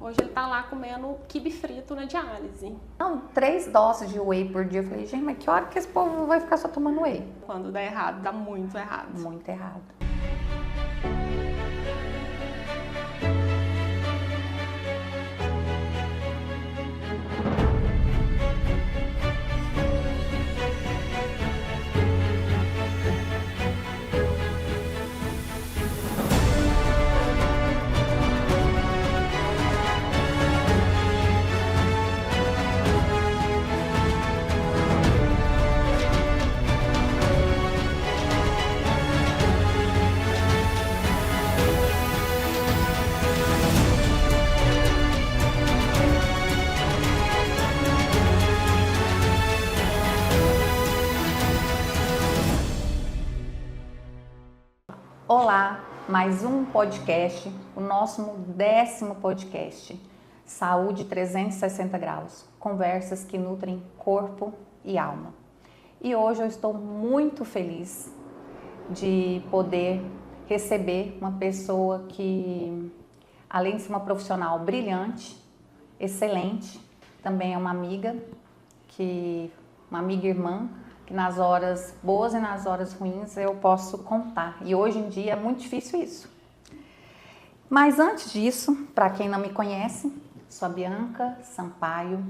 Hoje ele tá lá comendo quibe frito na diálise. Não, 3 doses de whey por dia. Eu falei, gente, mas que hora que esse povo vai ficar só tomando whey? Quando dá errado, dá muito errado. Muito errado. Olá, mais um podcast, o nosso 10º podcast, Saúde 360 graus, conversas que nutrem corpo e alma. E hoje eu estou muito feliz de poder receber uma pessoa que, além de ser uma profissional brilhante, excelente, também é uma amiga e irmã, que nas horas boas e nas horas ruins eu posso contar. E hoje em dia é muito difícil isso. Mas antes disso, para quem não me conhece, sou a Bianca Sampaio,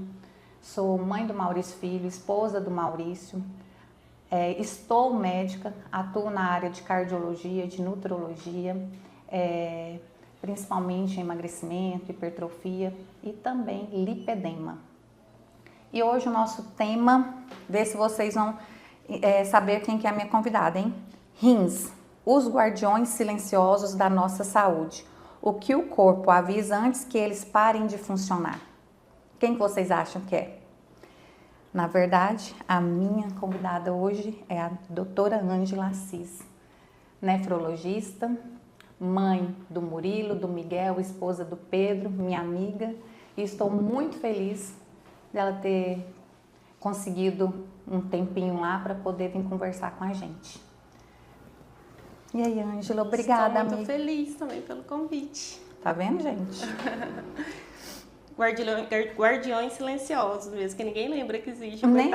sou mãe do Maurício Filho, esposa do Maurício, estou médica, atuo na área de cardiologia, de nutrologia, principalmente em emagrecimento, hipertrofia e também lipedema. E hoje o nosso tema, vê se vocês vão saber quem que é a minha convidada, hein? Rins, os guardiões silenciosos da nossa saúde. O que o corpo avisa antes que eles parem de funcionar. Quem que vocês acham que é? Na verdade, a minha convidada hoje é a doutora Ângela Assis, nefrologista, mãe do Murilo, do Miguel, esposa do Pedro, minha amiga, e estou muito feliz dela ter conseguido um tempinho lá para poder vir conversar com a gente. E aí, Ângela, obrigada, amiga. Estou muito feliz também pelo convite. Tá vendo, gente? Guardiões silenciosos mesmo, que ninguém lembra que existe. Nem...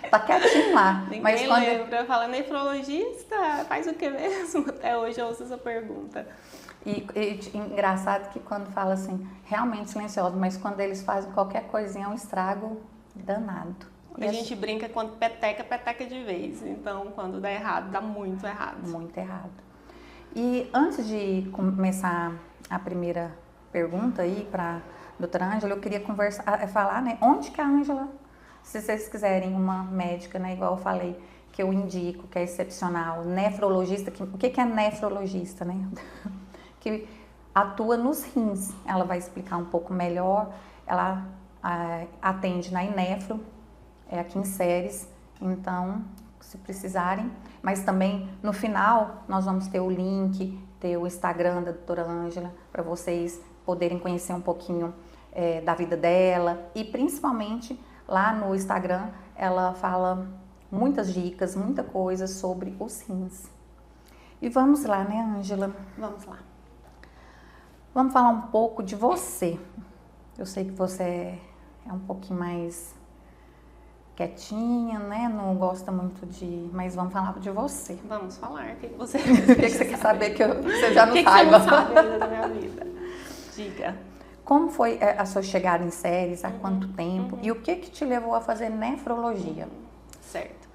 Tá quietinho lá. Ninguém mas quando... lembra. Fala, nefrologista, faz o que mesmo? Até hoje eu ouço essa pergunta. E engraçado que quando fala assim, realmente silencioso, mas quando eles fazem qualquer coisinha é um estrago danado. A gente brinca quando peteca de vez. Então, quando dá errado, dá muito errado. Muito errado. E antes de começar a primeira pergunta aí para doutora Ângela, eu queria falar, né, onde que a Ângela, se vocês quiserem uma médica, né, igual eu falei, que eu indico, que é excepcional, nefrologista, o que é nefrologista, né? Que atua nos rins. Ela vai explicar um pouco melhor. Ela atende na Inefro, aqui em Ceres, então, se precisarem. Mas também, no final, nós vamos ter o link, ter o Instagram da doutora Ângela, para vocês poderem conhecer um pouquinho da vida dela. E, principalmente, lá no Instagram, ela fala muitas dicas, muita coisa sobre os rins. E vamos lá, né, Ângela? Vamos lá. Vamos falar um pouco de você. Eu sei que você é um pouquinho mais quietinha, né? Não gosta muito de... Mas vamos falar de você. Vamos falar. O que você, o que você quer saber que você já não saiba? O que você não sabe ainda da minha vida? Diga. Como foi a sua chegada em Ceres? Há quanto tempo? E o que te levou a fazer nefrologia? Certo.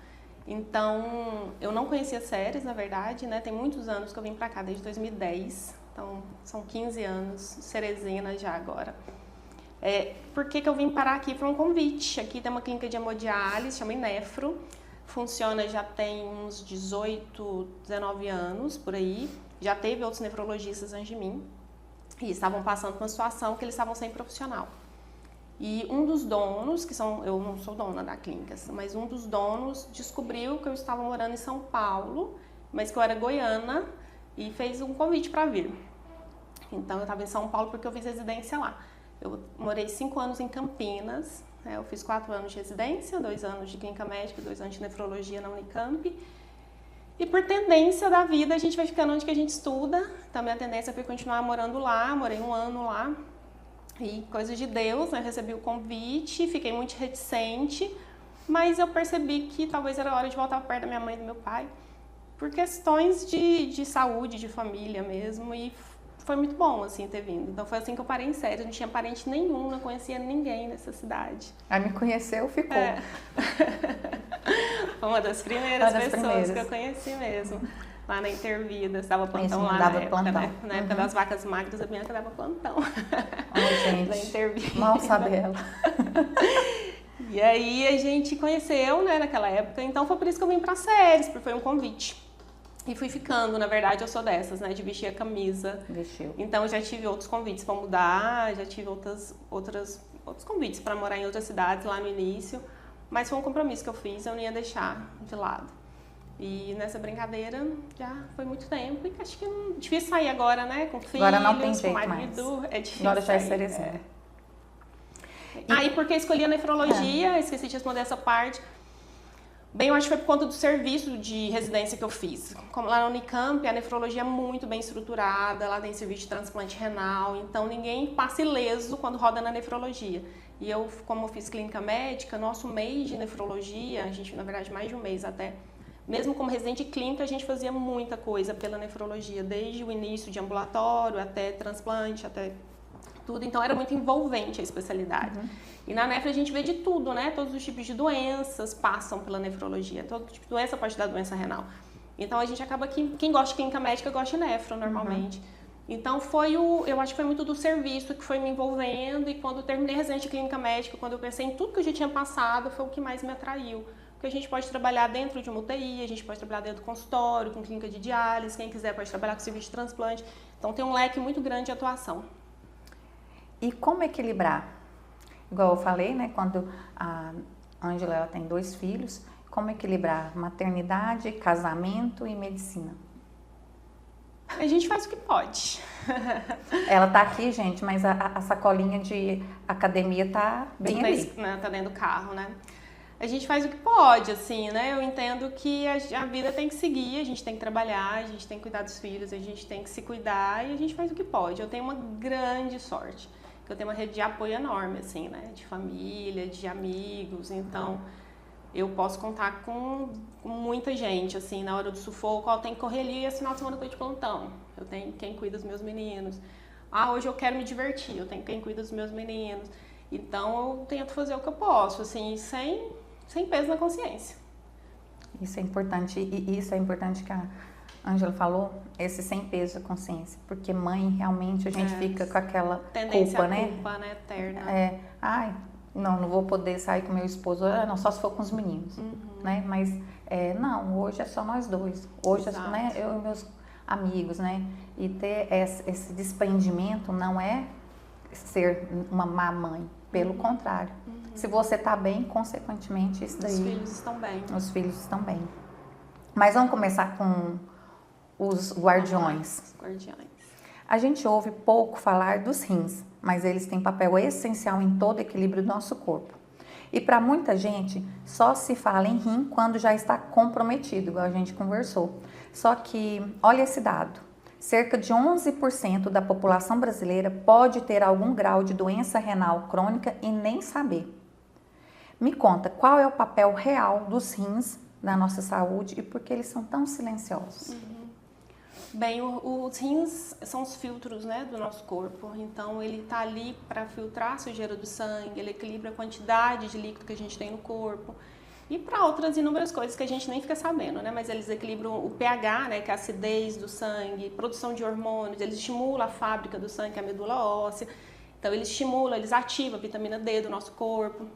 Então, eu não conhecia Ceres, na verdade, né? Tem muitos anos que eu vim pra cá, desde 2010. Então, são 15 anos, Ceresina já agora. Por que eu vim parar aqui? Foi um convite. Aqui tem uma clínica de hemodiálise, chama Inefro. Funciona já tem uns 18, 19 anos, por aí. Já teve outros nefrologistas antes de mim. E estavam passando por uma situação que eles estavam sem profissional. E um dos donos, eu não sou dona da clínica, mas um dos donos descobriu que eu estava morando em São Paulo, mas que eu era goiana, e fez um convite para vir. Então, eu estava em São Paulo porque eu fiz residência lá. Eu morei 5 anos em Campinas, né? Eu fiz 4 anos de residência, 2 anos de clínica médica, 2 anos de nefrologia na Unicamp. E por tendência da vida, a gente vai ficando onde que a gente estuda. Então, minha tendência foi continuar morando lá, morei 1 ano lá. E coisa de Deus, né? Recebi o convite, fiquei muito reticente, mas eu percebi que talvez era hora de voltar perto da minha mãe e do meu pai, por questões de saúde, de família mesmo, e foi muito bom, assim, ter vindo. Então foi assim que eu parei em Séries, não tinha parente nenhum, não conhecia ninguém nessa cidade. Aí me conheceu, ficou. Foi uma das primeiras pessoas que eu conheci mesmo. Lá na Intervidas, dava plantão lá na época, plantão. Né? Na época das vacas magras, a Bianca dava plantão. Ai, gente, da Intervidas. Mal sabe ela. E aí a gente conheceu, né, naquela época, então foi por isso que eu vim pra Séries, porque foi um convite. E fui ficando, na verdade eu sou dessas, né, de vestir a camisa. Vestiu. Então eu já tive outros convites para mudar, já tive outros convites para morar em outras cidades lá no início, mas foi um compromisso que eu fiz, eu não ia deixar de lado. E nessa brincadeira já foi muito tempo e acho que é difícil sair agora, né, com filhos, agora não tem jeito com marido, mais. É difícil. Agora já é Cerezinha. Aí porque eu escolhi a nefrologia, esqueci de responder essa parte. Bem, eu acho que foi por conta do serviço de residência que eu fiz. Como lá na Unicamp, a nefrologia é muito bem estruturada, lá tem serviço de transplante renal, então ninguém passa ileso quando roda na nefrologia. E eu, como eu fiz clínica médica, nosso mês de nefrologia, a gente, na verdade, mais de um mês até, mesmo como residente clínica, a gente fazia muita coisa pela nefrologia, desde o início de ambulatório até transplante, até tudo, então era muito envolvente a especialidade. E na nefro a gente vê de tudo, né? Todos os tipos de doenças passam pela nefrologia, todo tipo de doença pode dar doença renal. Então a gente acaba que, quem gosta de clínica médica gosta de nefro normalmente. Então eu acho que foi muito do serviço que foi me envolvendo, e quando eu terminei residente de clínica médica, quando eu pensei em tudo que eu já tinha passado, foi o que mais me atraiu. Porque a gente pode trabalhar dentro de uma UTI, a gente pode trabalhar dentro do consultório, com clínica de diálise, quem quiser pode trabalhar com serviço de transplante. Então tem um leque muito grande de atuação. E como equilibrar? Igual eu falei, né, quando a Ângela ela tem 2 filhos, como equilibrar maternidade, casamento e medicina? A gente faz o que pode. Ela tá aqui, gente, mas a sacolinha de academia tá bem ali. Tá dentro do carro, né? A gente faz o que pode, assim, né? Eu entendo que a vida tem que seguir, a gente tem que trabalhar, a gente tem que cuidar dos filhos, a gente tem que se cuidar e a gente faz o que pode. Eu tenho uma grande sorte, que eu tenho uma rede de apoio enorme, assim, né? De família, de amigos, então eu posso contar com muita gente, assim, na hora do sufoco, eu tenho que correr ali e esse final de semana eu tô de plantão. Eu tenho quem cuida dos meus meninos. Hoje eu quero me divertir, eu tenho quem cuida dos meus meninos. Então eu tento fazer o que eu posso, assim, sem peso na consciência. Isso é importante, e isso é importante que a Ângela falou, esse sem peso na consciência, porque mãe, realmente, a gente fica com aquela tendência culpa, né? Culpa, né? Eterna. Não vou poder sair com meu esposo, não, só se for com os meninos, né? Mas, não, hoje é só nós dois, hoje, né, eu e meus amigos, né? E ter esse desprendimento não é ser uma má mãe, pelo contrário. Se você tá bem, consequentemente, isso daí... Os filhos estão bem. Os filhos estão bem. Mas vamos começar com os guardiões. Os guardiões. A gente ouve pouco falar dos rins, mas eles têm papel essencial em todo o equilíbrio do nosso corpo. E para muita gente, só se fala em rim quando já está comprometido, igual a gente conversou. Só que, olha esse dado. Cerca de 11% da população brasileira pode ter algum grau de doença renal crônica e nem saber. Me conta, qual é o papel real dos rins na nossa saúde e por que eles são tão silenciosos? Bem, os rins são os filtros, né, do nosso corpo. Então, ele está ali para filtrar a sujeira do sangue, ele equilibra a quantidade de líquido que a gente tem no corpo. E para outras inúmeras coisas que a gente nem fica sabendo, né? Mas eles equilibram o pH, né? Que é a acidez do sangue, produção de hormônios, eles estimulam a fábrica do sangue, que é a medula óssea. Então, eles estimulam, eles ativam a vitamina D do nosso corpo.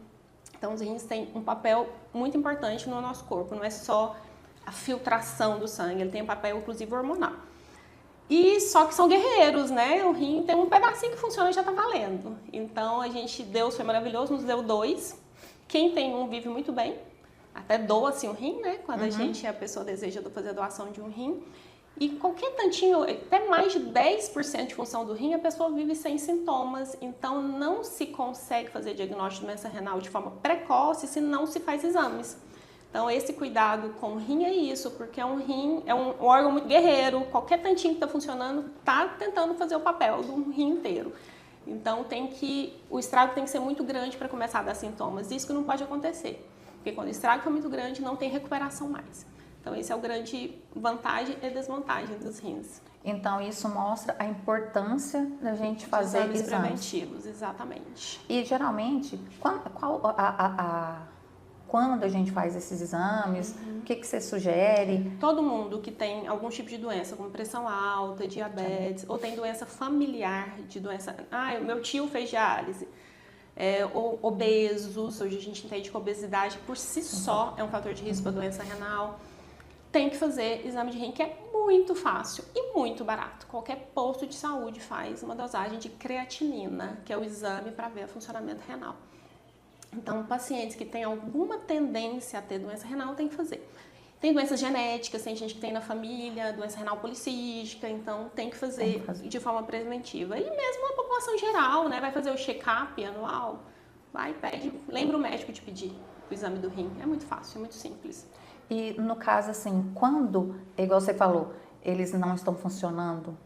Então, os rins têm um papel muito importante no nosso corpo, não é só a filtração do sangue, ele tem um papel, inclusive, hormonal. E só que são guerreiros, né? O rim tem um pedacinho que funciona e já tá valendo. Então, Deus foi maravilhoso, nos deu 2. Quem tem um vive muito bem. Até doa-se um rim, né? Quando a pessoa deseja fazer a doação de um rim. E qualquer tantinho, até mais de 10% de função do rim, a pessoa vive sem sintomas. Então, não se consegue fazer diagnóstico de doença renal de forma precoce se não se faz exames. Então, esse cuidado com o rim é isso, porque um rim é um órgão muito guerreiro. Qualquer tantinho que está funcionando está tentando fazer o papel do rim inteiro. Então o estrago tem que ser muito grande para começar a dar sintomas. Isso que não pode acontecer, porque quando o estrago for muito grande, não tem recuperação mais. Então esse é o grande vantagem e desvantagem dos rins. Então isso mostra a importância da gente fazer exames preventivos, exatamente. E geralmente, quando a gente faz esses exames, o que você sugere? Todo mundo que tem algum tipo de doença, como pressão alta, diabetes, ou tem doença familiar, o meu tio fez diálise, ou obesos, hoje a gente entende que a obesidade por si só é um fator de risco para doença renal, tem que fazer exame de rim, que é muito fácil e muito barato. Qualquer posto de saúde faz uma dosagem de creatinina, que é o exame para ver o funcionamento renal. Então, pacientes que têm alguma tendência a ter doença renal tem que fazer. Tem doenças genéticas, tem gente que tem na família, doença renal policística, então tem que fazer de forma preventiva. E mesmo a população geral, né, vai fazer o check-up anual, pede, lembra o médico de pedir o exame do rim. É muito fácil, é muito simples. E no caso, assim, quando, igual você falou, eles não estão funcionando,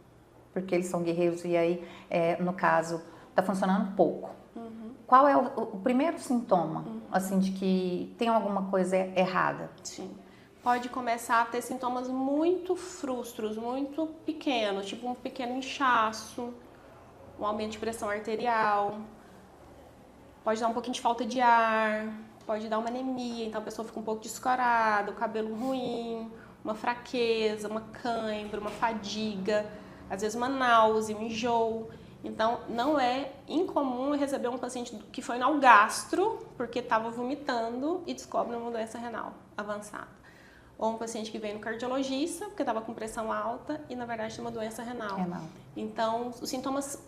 porque eles são guerreiros e aí, no caso, está funcionando pouco. Qual é o primeiro sintoma, assim, de que tem alguma coisa errada? Sim. Pode começar a ter sintomas muito frustros, muito pequenos, tipo um pequeno inchaço, um aumento de pressão arterial, pode dar um pouquinho de falta de ar, pode dar uma anemia, então a pessoa fica um pouco descorada, o cabelo ruim, uma fraqueza, uma cãibra, uma fadiga, às vezes uma náusea, um enjoo. Então, não é incomum receber um paciente que foi ao gastro porque estava vomitando e descobre uma doença renal avançada. Ou um paciente que vem no cardiologista porque estava com pressão alta e, na verdade, tem uma doença renal. Então, os sintomas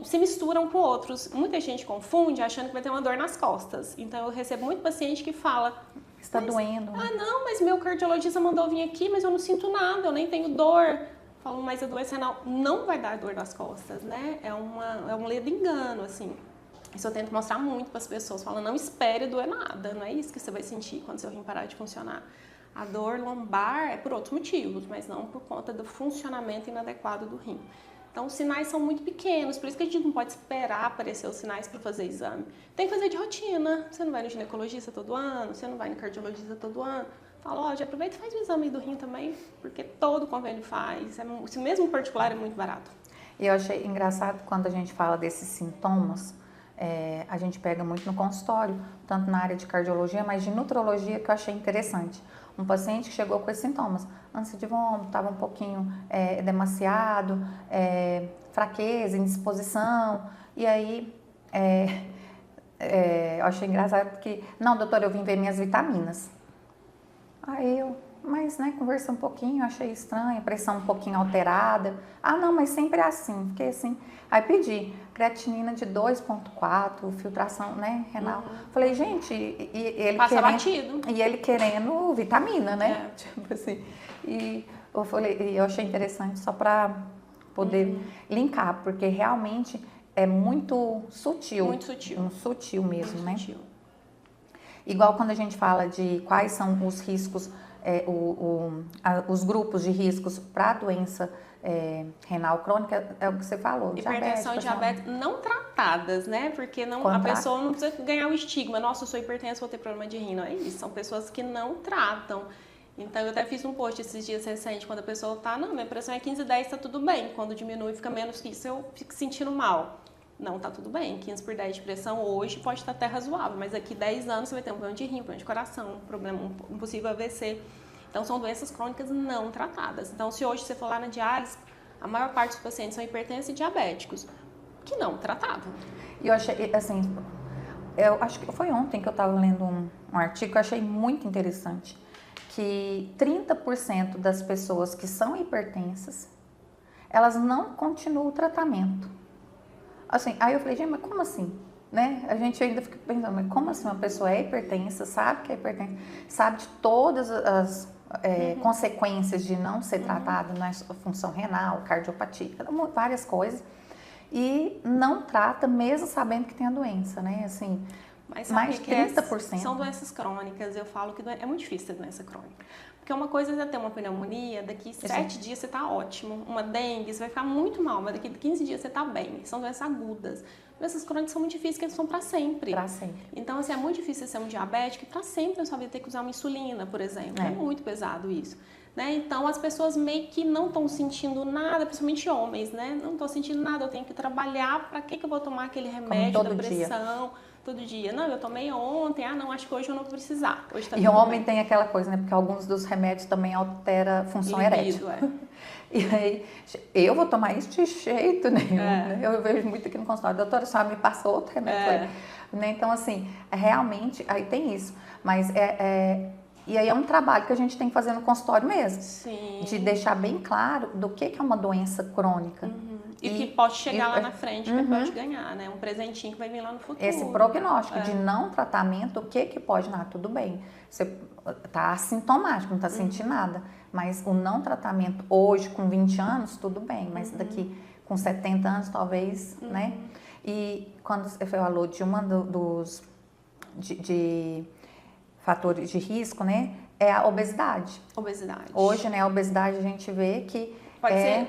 se misturam com outros. Muita gente confunde achando que vai ter uma dor nas costas. Então, eu recebo muito paciente que fala... Está doendo. Ah, não, mas meu cardiologista mandou vir aqui, mas eu não sinto nada, eu nem tenho dor. Falam, mas a doença renal não vai dar dor nas costas, né? É um ledo engano, assim. Isso eu tento mostrar muito para as pessoas. Falam, não espere doer nada, não é isso que você vai sentir quando seu rim parar de funcionar. A dor lombar é por outros motivos, mas não por conta do funcionamento inadequado do rim. Então, os sinais são muito pequenos, por isso que a gente não pode esperar aparecer os sinais para fazer exame. Tem que fazer de rotina. Você não vai no ginecologista todo ano, você não vai no cardiologista todo ano. Fala, já aproveita e faz o exame do rim também, porque todo convênio faz. Esse mesmo particular é muito barato. E eu achei engraçado quando a gente fala desses sintomas, a gente pega muito no consultório, tanto na área de cardiologia, mas de nutrologia, que eu achei interessante. Um paciente que chegou com esses sintomas, ânsia de vômito, estava um pouquinho demasiado, fraqueza, indisposição, e aí eu achei engraçado porque, não, doutor, eu vim ver minhas vitaminas. Aí mas conversei um pouquinho, achei estranho, pressão um pouquinho alterada. Ah, não, mas sempre é assim, fiquei assim. Aí pedi creatinina de 2,4, filtração, renal. Falei, gente, e ele passa batido. E ele querendo vitamina, né? Tipo assim. E eu achei interessante só para poder linkar, porque realmente é muito sutil. Muito sutil. Sutil mesmo, muito sutil. Igual quando a gente fala de quais são os riscos, os grupos de riscos para a doença renal crônica, é o que você falou. Hipertensão e diabetes não tratadas, né? Porque a pessoa não precisa ganhar o estigma. Nossa, eu sou hipertensa, vou ter problema de rim. Não é isso. São pessoas que não tratam. Então, eu até fiz um post esses dias recentes, quando a pessoa minha pressão é 15/10, tá tudo bem. Quando diminui, fica menos que isso, eu fico sentindo mal. Não, tá tudo bem, 15/10 de pressão hoje pode estar até razoável, mas daqui 10 anos você vai ter um problema de rim, um problema de coração, um possível AVC. Então, são doenças crônicas não tratadas. Então, se hoje você for lá na diálise, a maior parte dos pacientes são hipertensos e diabéticos, que não tratavam. E eu achei, assim, eu acho que foi ontem que eu estava lendo um artigo que eu achei muito interessante, que 30% das pessoas que são hipertensas, elas não continuam o tratamento. Assim, aí eu falei, gente, mas como assim? Né? A gente ainda fica pensando, mas como assim uma pessoa é hipertensa, sabe que é hipertensa, sabe de todas as consequências de não ser tratada na função renal, cardiopatia, várias coisas, e não trata mesmo sabendo que tem a doença, né? Assim, Mas sabe Mais de que é? 30%. São doenças crônicas. Eu falo que é muito difícil ter doença crônica. Porque uma coisa é ter uma pneumonia, daqui 7 dias você tá ótimo. Uma dengue, você vai ficar muito mal, mas daqui 15 dias você tá bem. São doenças agudas. Doenças crônicas são muito difíceis, porque eles são para sempre. Para sempre. Então, assim, é muito difícil ser um diabético e para sempre na sua vida ter que usar uma insulina, por exemplo. É muito pesado isso. Né? Então, as pessoas meio que não estão sentindo nada, principalmente homens, né? Não estou sentindo nada, eu tenho que trabalhar, para que eu vou tomar aquele remédio da pressão? Todo dia. Não, eu tomei ontem, não, acho que hoje eu não vou precisar. Hoje tá e o homem tem aquela coisa, né? Porque alguns dos remédios também alteram a função erétil. E aí, eu vou tomar isso de jeito nenhum, né? Eu vejo muito aqui no consultório, doutora, a senhora me passa outro remédio. Né? Então, assim, realmente, aí tem isso. Mas e aí é um trabalho que a gente tem que fazer no consultório mesmo. Sim. De deixar bem claro do que é uma doença crônica. E que pode chegar lá na frente, que pode ganhar, né? Um presentinho que vai vir lá no futuro. Esse prognóstico de não tratamento, o que pode dar? Tudo bem, você tá assintomático, não tá sentindo nada. Mas o não tratamento hoje, com 20 anos, tudo bem. Mas daqui com 70 anos, talvez, né? E quando você falou de uma dos fatores de risco, né? É a obesidade. Obesidade. Hoje, né, a obesidade a gente vê que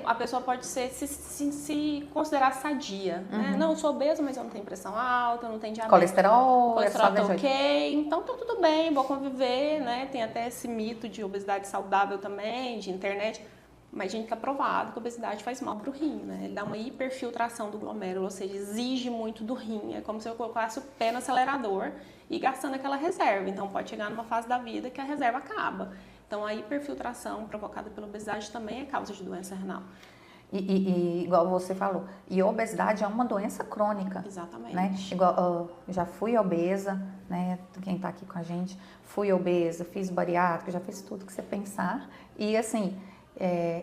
a pessoa pode se considerar sadia, né? Não, eu sou obesa, mas eu não tenho pressão alta, eu não tenho diabetes. Colesterol tá ok, então tá tudo bem, vou conviver, né? Tem até esse mito de obesidade saudável também, de internet, mas a gente tá provado que a obesidade faz mal pro rim, né? Ele dá uma hiperfiltração do glomérulo, ou seja, exige muito do rim, é como se eu colocasse o pé no acelerador e gastando aquela reserva, então pode chegar numa fase da vida que a reserva acaba. Então, a hiperfiltração provocada pela obesidade também é causa de doença renal. E igual você falou, e a obesidade é uma doença crônica. Exatamente. Né? Igual, já fui obesa, né? Quem está aqui com a gente, fui obesa, fiz bariátrica, já fiz tudo que você pensar. E assim,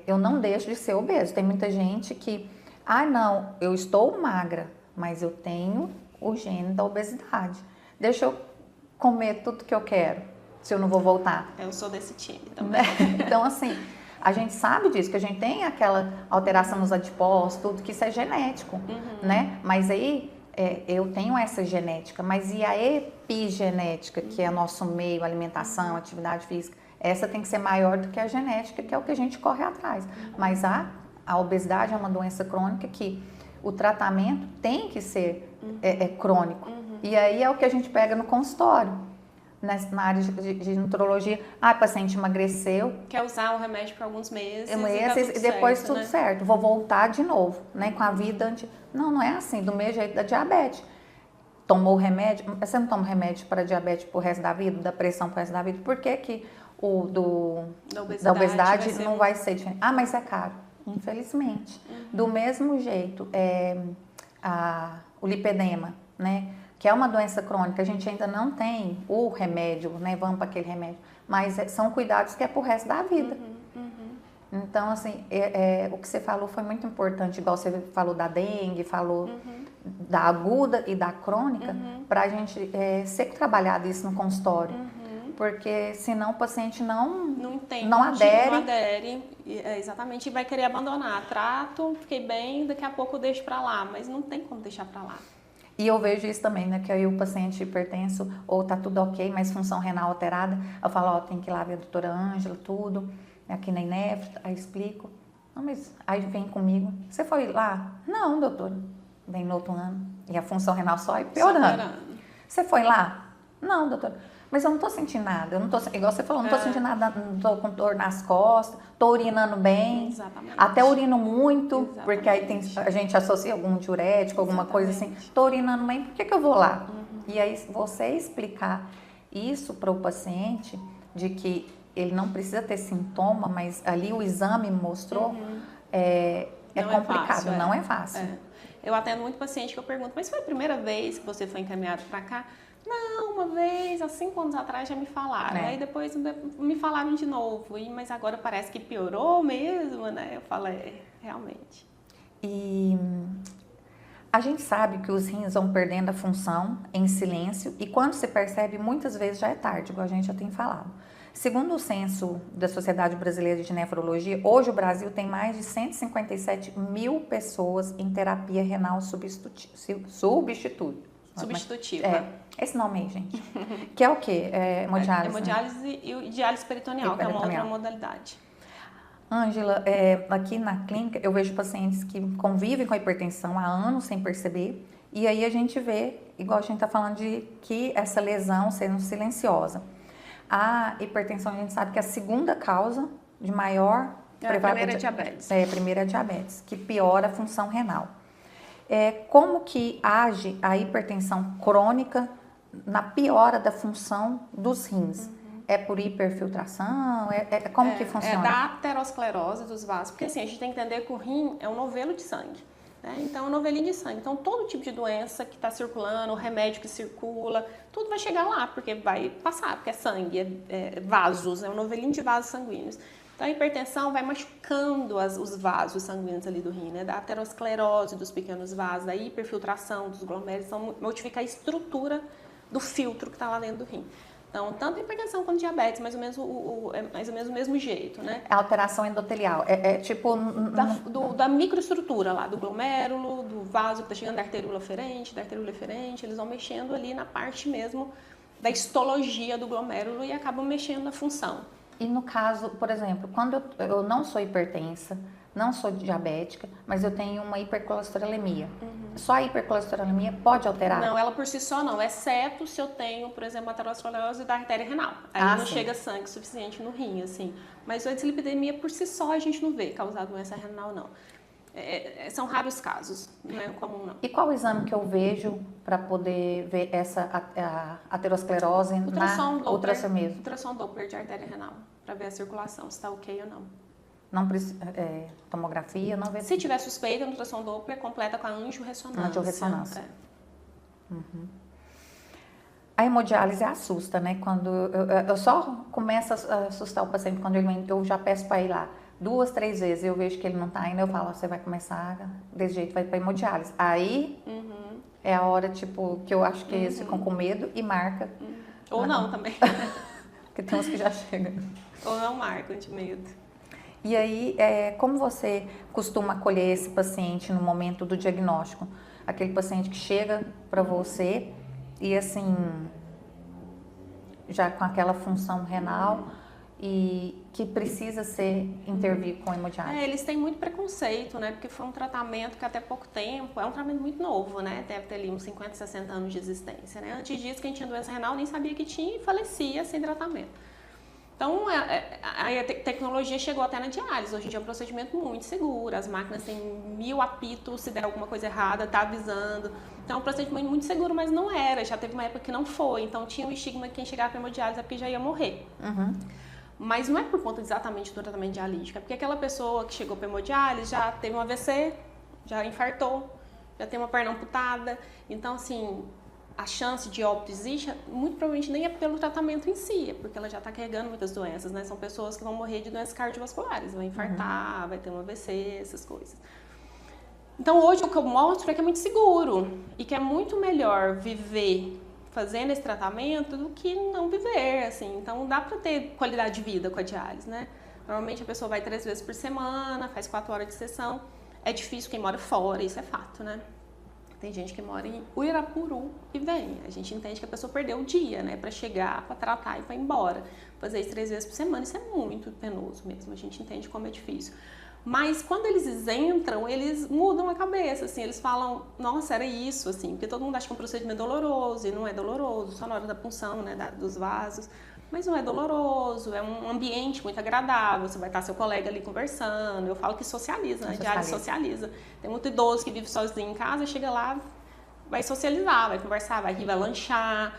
eu não deixo de ser obeso. Tem muita gente que, não, eu estou magra, mas eu tenho o gene da obesidade. Deixa eu comer tudo que eu quero. Se eu não vou voltar. Eu sou desse time também. Então, assim, a gente sabe disso, que a gente tem aquela alteração nos adipócitos, tudo, que isso é genético, né? Mas aí, eu tenho essa genética, mas e a epigenética, que é nosso meio, alimentação, atividade física, essa tem que ser maior do que a genética, que é o que a gente corre atrás. Mas a obesidade é uma doença crônica que o tratamento tem que ser crônico. E aí é o que a gente pega no consultório. Na área de nutrologia, o paciente emagreceu. Quer usar o remédio por alguns meses e depois tudo certo. Vou voltar de novo, né? Com a vida Não é assim, do mesmo jeito da diabetes. Tomou o remédio, você não toma remédio para diabetes pro resto da vida, da pressão pro resto da vida, por que o da obesidade não vai ser diferente? Mas é caro, infelizmente. Do mesmo jeito, o lipedema, né? Que é uma doença crônica, a gente ainda não tem o remédio, né? Vamos para aquele remédio. Mas são cuidados que é pro resto da vida. Então, assim, o que você falou foi muito importante, igual você falou da dengue, falou da aguda e da crônica, para a gente ser trabalhado isso no consultório. Porque senão o paciente não entende, não adere. Exatamente, e vai querer abandonar. Trato, fiquei bem, daqui a pouco eu deixo para lá, mas não tem como deixar para lá. E eu vejo isso também, né? Que aí o paciente hipertenso, ou tá tudo ok, mas função renal alterada, eu falo, tem que ir lá ver a doutora Ângela, tudo, aqui na INEF, aí explico. Não, mas aí vem comigo, você foi lá? Não, doutora. Vem no outro ano. E a função renal só piorando. Você foi lá? Não, doutora. Mas eu não tô sentindo nada, eu não tô, igual você falou, não tô sentindo nada, não tô com dor nas costas, tô urinando bem, até urino muito, porque aí a gente associa algum diurético, alguma coisa assim, tô urinando bem, por que eu vou lá? E aí você explicar isso para o paciente, de que ele não precisa ter sintoma, mas ali o exame mostrou, é complicado, não é fácil. Eu atendo muito paciente que eu pergunto, mas foi a primeira vez que você foi encaminhado para cá? Não, uma vez, há 5 anos atrás já me falaram, aí depois me falaram de novo, mas agora parece que piorou mesmo, né? Eu falo, realmente. E a gente sabe que os rins vão perdendo a função em silêncio e quando se percebe, muitas vezes já é tarde, igual a gente já tem falado. Segundo o censo da Sociedade Brasileira de Nefrologia, hoje o Brasil tem mais de 157 mil pessoas em terapia renal substitutiva. Substitutiva. Esse nome aí, gente. Que é o quê? Hemodiálise? Hemodiálise e diálise peritoneal, que é uma outra modalidade. Ângela, aqui na clínica eu vejo pacientes que convivem com a hipertensão há anos sem perceber, e aí a gente vê, igual a gente está falando de que essa lesão sendo silenciosa. A hipertensão, a gente sabe que é a segunda causa de maior... A primeira é diabetes. A primeira é diabetes, que piora a função renal. Como que age a hipertensão crônica na piora da função dos rins? É por hiperfiltração? Como que funciona? É da aterosclerose dos vasos, porque assim, a gente tem que entender que o rim é um novelo de sangue, né? Então, é um novelinho de sangue. Então, todo tipo de doença que está circulando, o remédio que circula, tudo vai chegar lá, porque vai passar, porque é sangue, é vasos, é um novelinho de vasos sanguíneos. Então, a hipertensão vai machucando os vasos sanguíneos ali do rim, né? Da aterosclerose dos pequenos vasos, da hiperfiltração dos glomérulos, então modifica a estrutura do filtro que está lá dentro do rim. Então, tanto a hipertensão quanto a diabetes, mais ou menos o mesmo jeito, né? A alteração endotelial, tipo... Da microestrutura lá, do glomérulo, do vaso que está chegando, da arteríola eferente, eles vão mexendo ali na parte mesmo da histologia do glomérulo e acabam mexendo na função. E no caso, por exemplo, quando eu não sou hipertensa, não sou diabética, mas eu tenho uma hipercolesterolemia. Só a hipercolesterolemia pode alterar? Não, ela por si só não, exceto se eu tenho, por exemplo, aterosclerose da artéria renal. Aí não chega sangue suficiente no rim, assim. Mas a dislipidemia por si só a gente não vê causar doença renal, não. São raros casos, não é comum, não. E qual o exame que eu vejo para poder ver essa aterosclerose na ultrassom mesmo? Ultrassom Doppler de artéria renal, para ver a circulação, se está ok ou não. Não precisa, tomografia, não vê? Se tiver suspeita no ultrassom Doppler, completa com a angiorressonância. Angiorressonância. A hemodiálise assusta, né? Quando eu só começo a assustar o paciente quando eu já peço para ir lá 2, 3 vezes, eu vejo que ele não está indo, eu falo, você vai começar desse jeito, vai para hemodiálise. Aí é a hora, tipo, que eu acho que eles ficam com medo e marca. Ou não também. Porque tem uns que já chegam. Ou não marcam de medo. E aí, como você costuma acolher esse paciente no momento do diagnóstico? Aquele paciente que chega para você e assim, já com aquela função renal e que precisa intervir com hemodiálise. Eles têm muito preconceito, né? Porque foi um tratamento que até pouco tempo, é um tratamento muito novo, né? Deve ter ali uns 50, 60 anos de existência, né? Antes disso, quem tinha doença renal nem sabia que tinha e falecia sem tratamento. Então, a tecnologia chegou até na diálise. Hoje em dia é um procedimento muito seguro. As máquinas têm 1000 apitos, se der alguma coisa errada, tá avisando. Então, é um procedimento muito seguro, mas não era. Já teve uma época que não foi. Então, tinha o estigma que quem chegava para hemodiálise é porque já ia morrer. Mas não é por conta exatamente do tratamento dialítico. É porque aquela pessoa que chegou para hemodiálise já teve um AVC, já infartou, já tem uma perna amputada. Então, assim, a chance de óbito existe, muito provavelmente nem é pelo tratamento em si, é porque ela já está carregando muitas doenças, né? São pessoas que vão morrer de doenças cardiovasculares, vai infartar, vai ter um AVC, essas coisas. Então, hoje o que eu mostro é que é muito seguro e que é muito melhor viver fazendo esse tratamento do que não viver, assim. Então, dá para ter qualidade de vida com a diálise, né? Normalmente a pessoa vai 3 vezes por semana, faz 4 horas de sessão. É difícil quem mora fora, isso é fato, né? Tem gente que mora em Uirapuru e vem. A gente entende que a pessoa perdeu o dia, né? Para chegar, para tratar e para ir embora. Fazer isso 3 vezes por semana, isso é muito penoso mesmo. A gente entende como é difícil. Mas quando eles entram, eles mudam a cabeça, assim. Eles falam, nossa, era isso, assim. Porque todo mundo acha que é um procedimento doloroso e não é doloroso. Só na hora da punção, né? Dos vasos. Mas não é doloroso, é um ambiente muito agradável, você vai estar seu colega ali conversando, eu falo que socializa, né? Diálise socializa. Tem muito idoso que vive sozinho em casa, chega lá, vai socializar, vai conversar, vai rir, vai lanchar,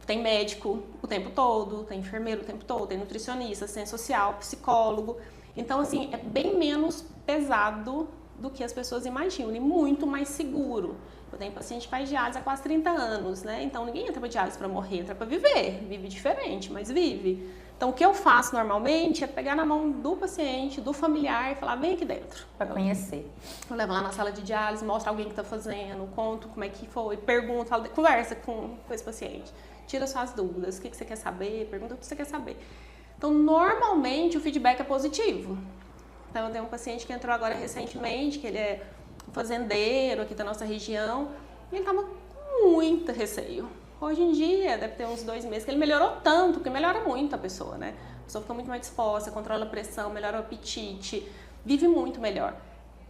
tem médico o tempo todo, tem enfermeiro o tempo todo, tem nutricionista, assistente social, psicólogo. Então, assim, é bem menos pesado do que as pessoas imaginam e muito mais seguro. Eu tenho paciente que faz diálise há quase 30 anos, né? Então, ninguém entra para diálise para morrer, entra para viver. Vive diferente, mas vive. Então, o que eu faço normalmente é pegar na mão do paciente, do familiar e falar, vem aqui dentro. Para conhecer. Eu levo lá na sala de diálise, mostro alguém que está fazendo, conto como é que foi, pergunto, falo, conversa com esse paciente. Tira suas dúvidas, o que você quer saber, pergunta o que você quer saber. Então, normalmente, o feedback é positivo. Então, eu tenho um paciente que entrou agora recentemente, que ele é fazendeiro aqui da nossa região, e ele estava muito receio. Hoje em dia, deve ter uns 2 meses, que ele melhorou tanto, porque melhora muito a pessoa, né? A pessoa fica muito mais disposta, controla a pressão, melhora o apetite, vive muito melhor.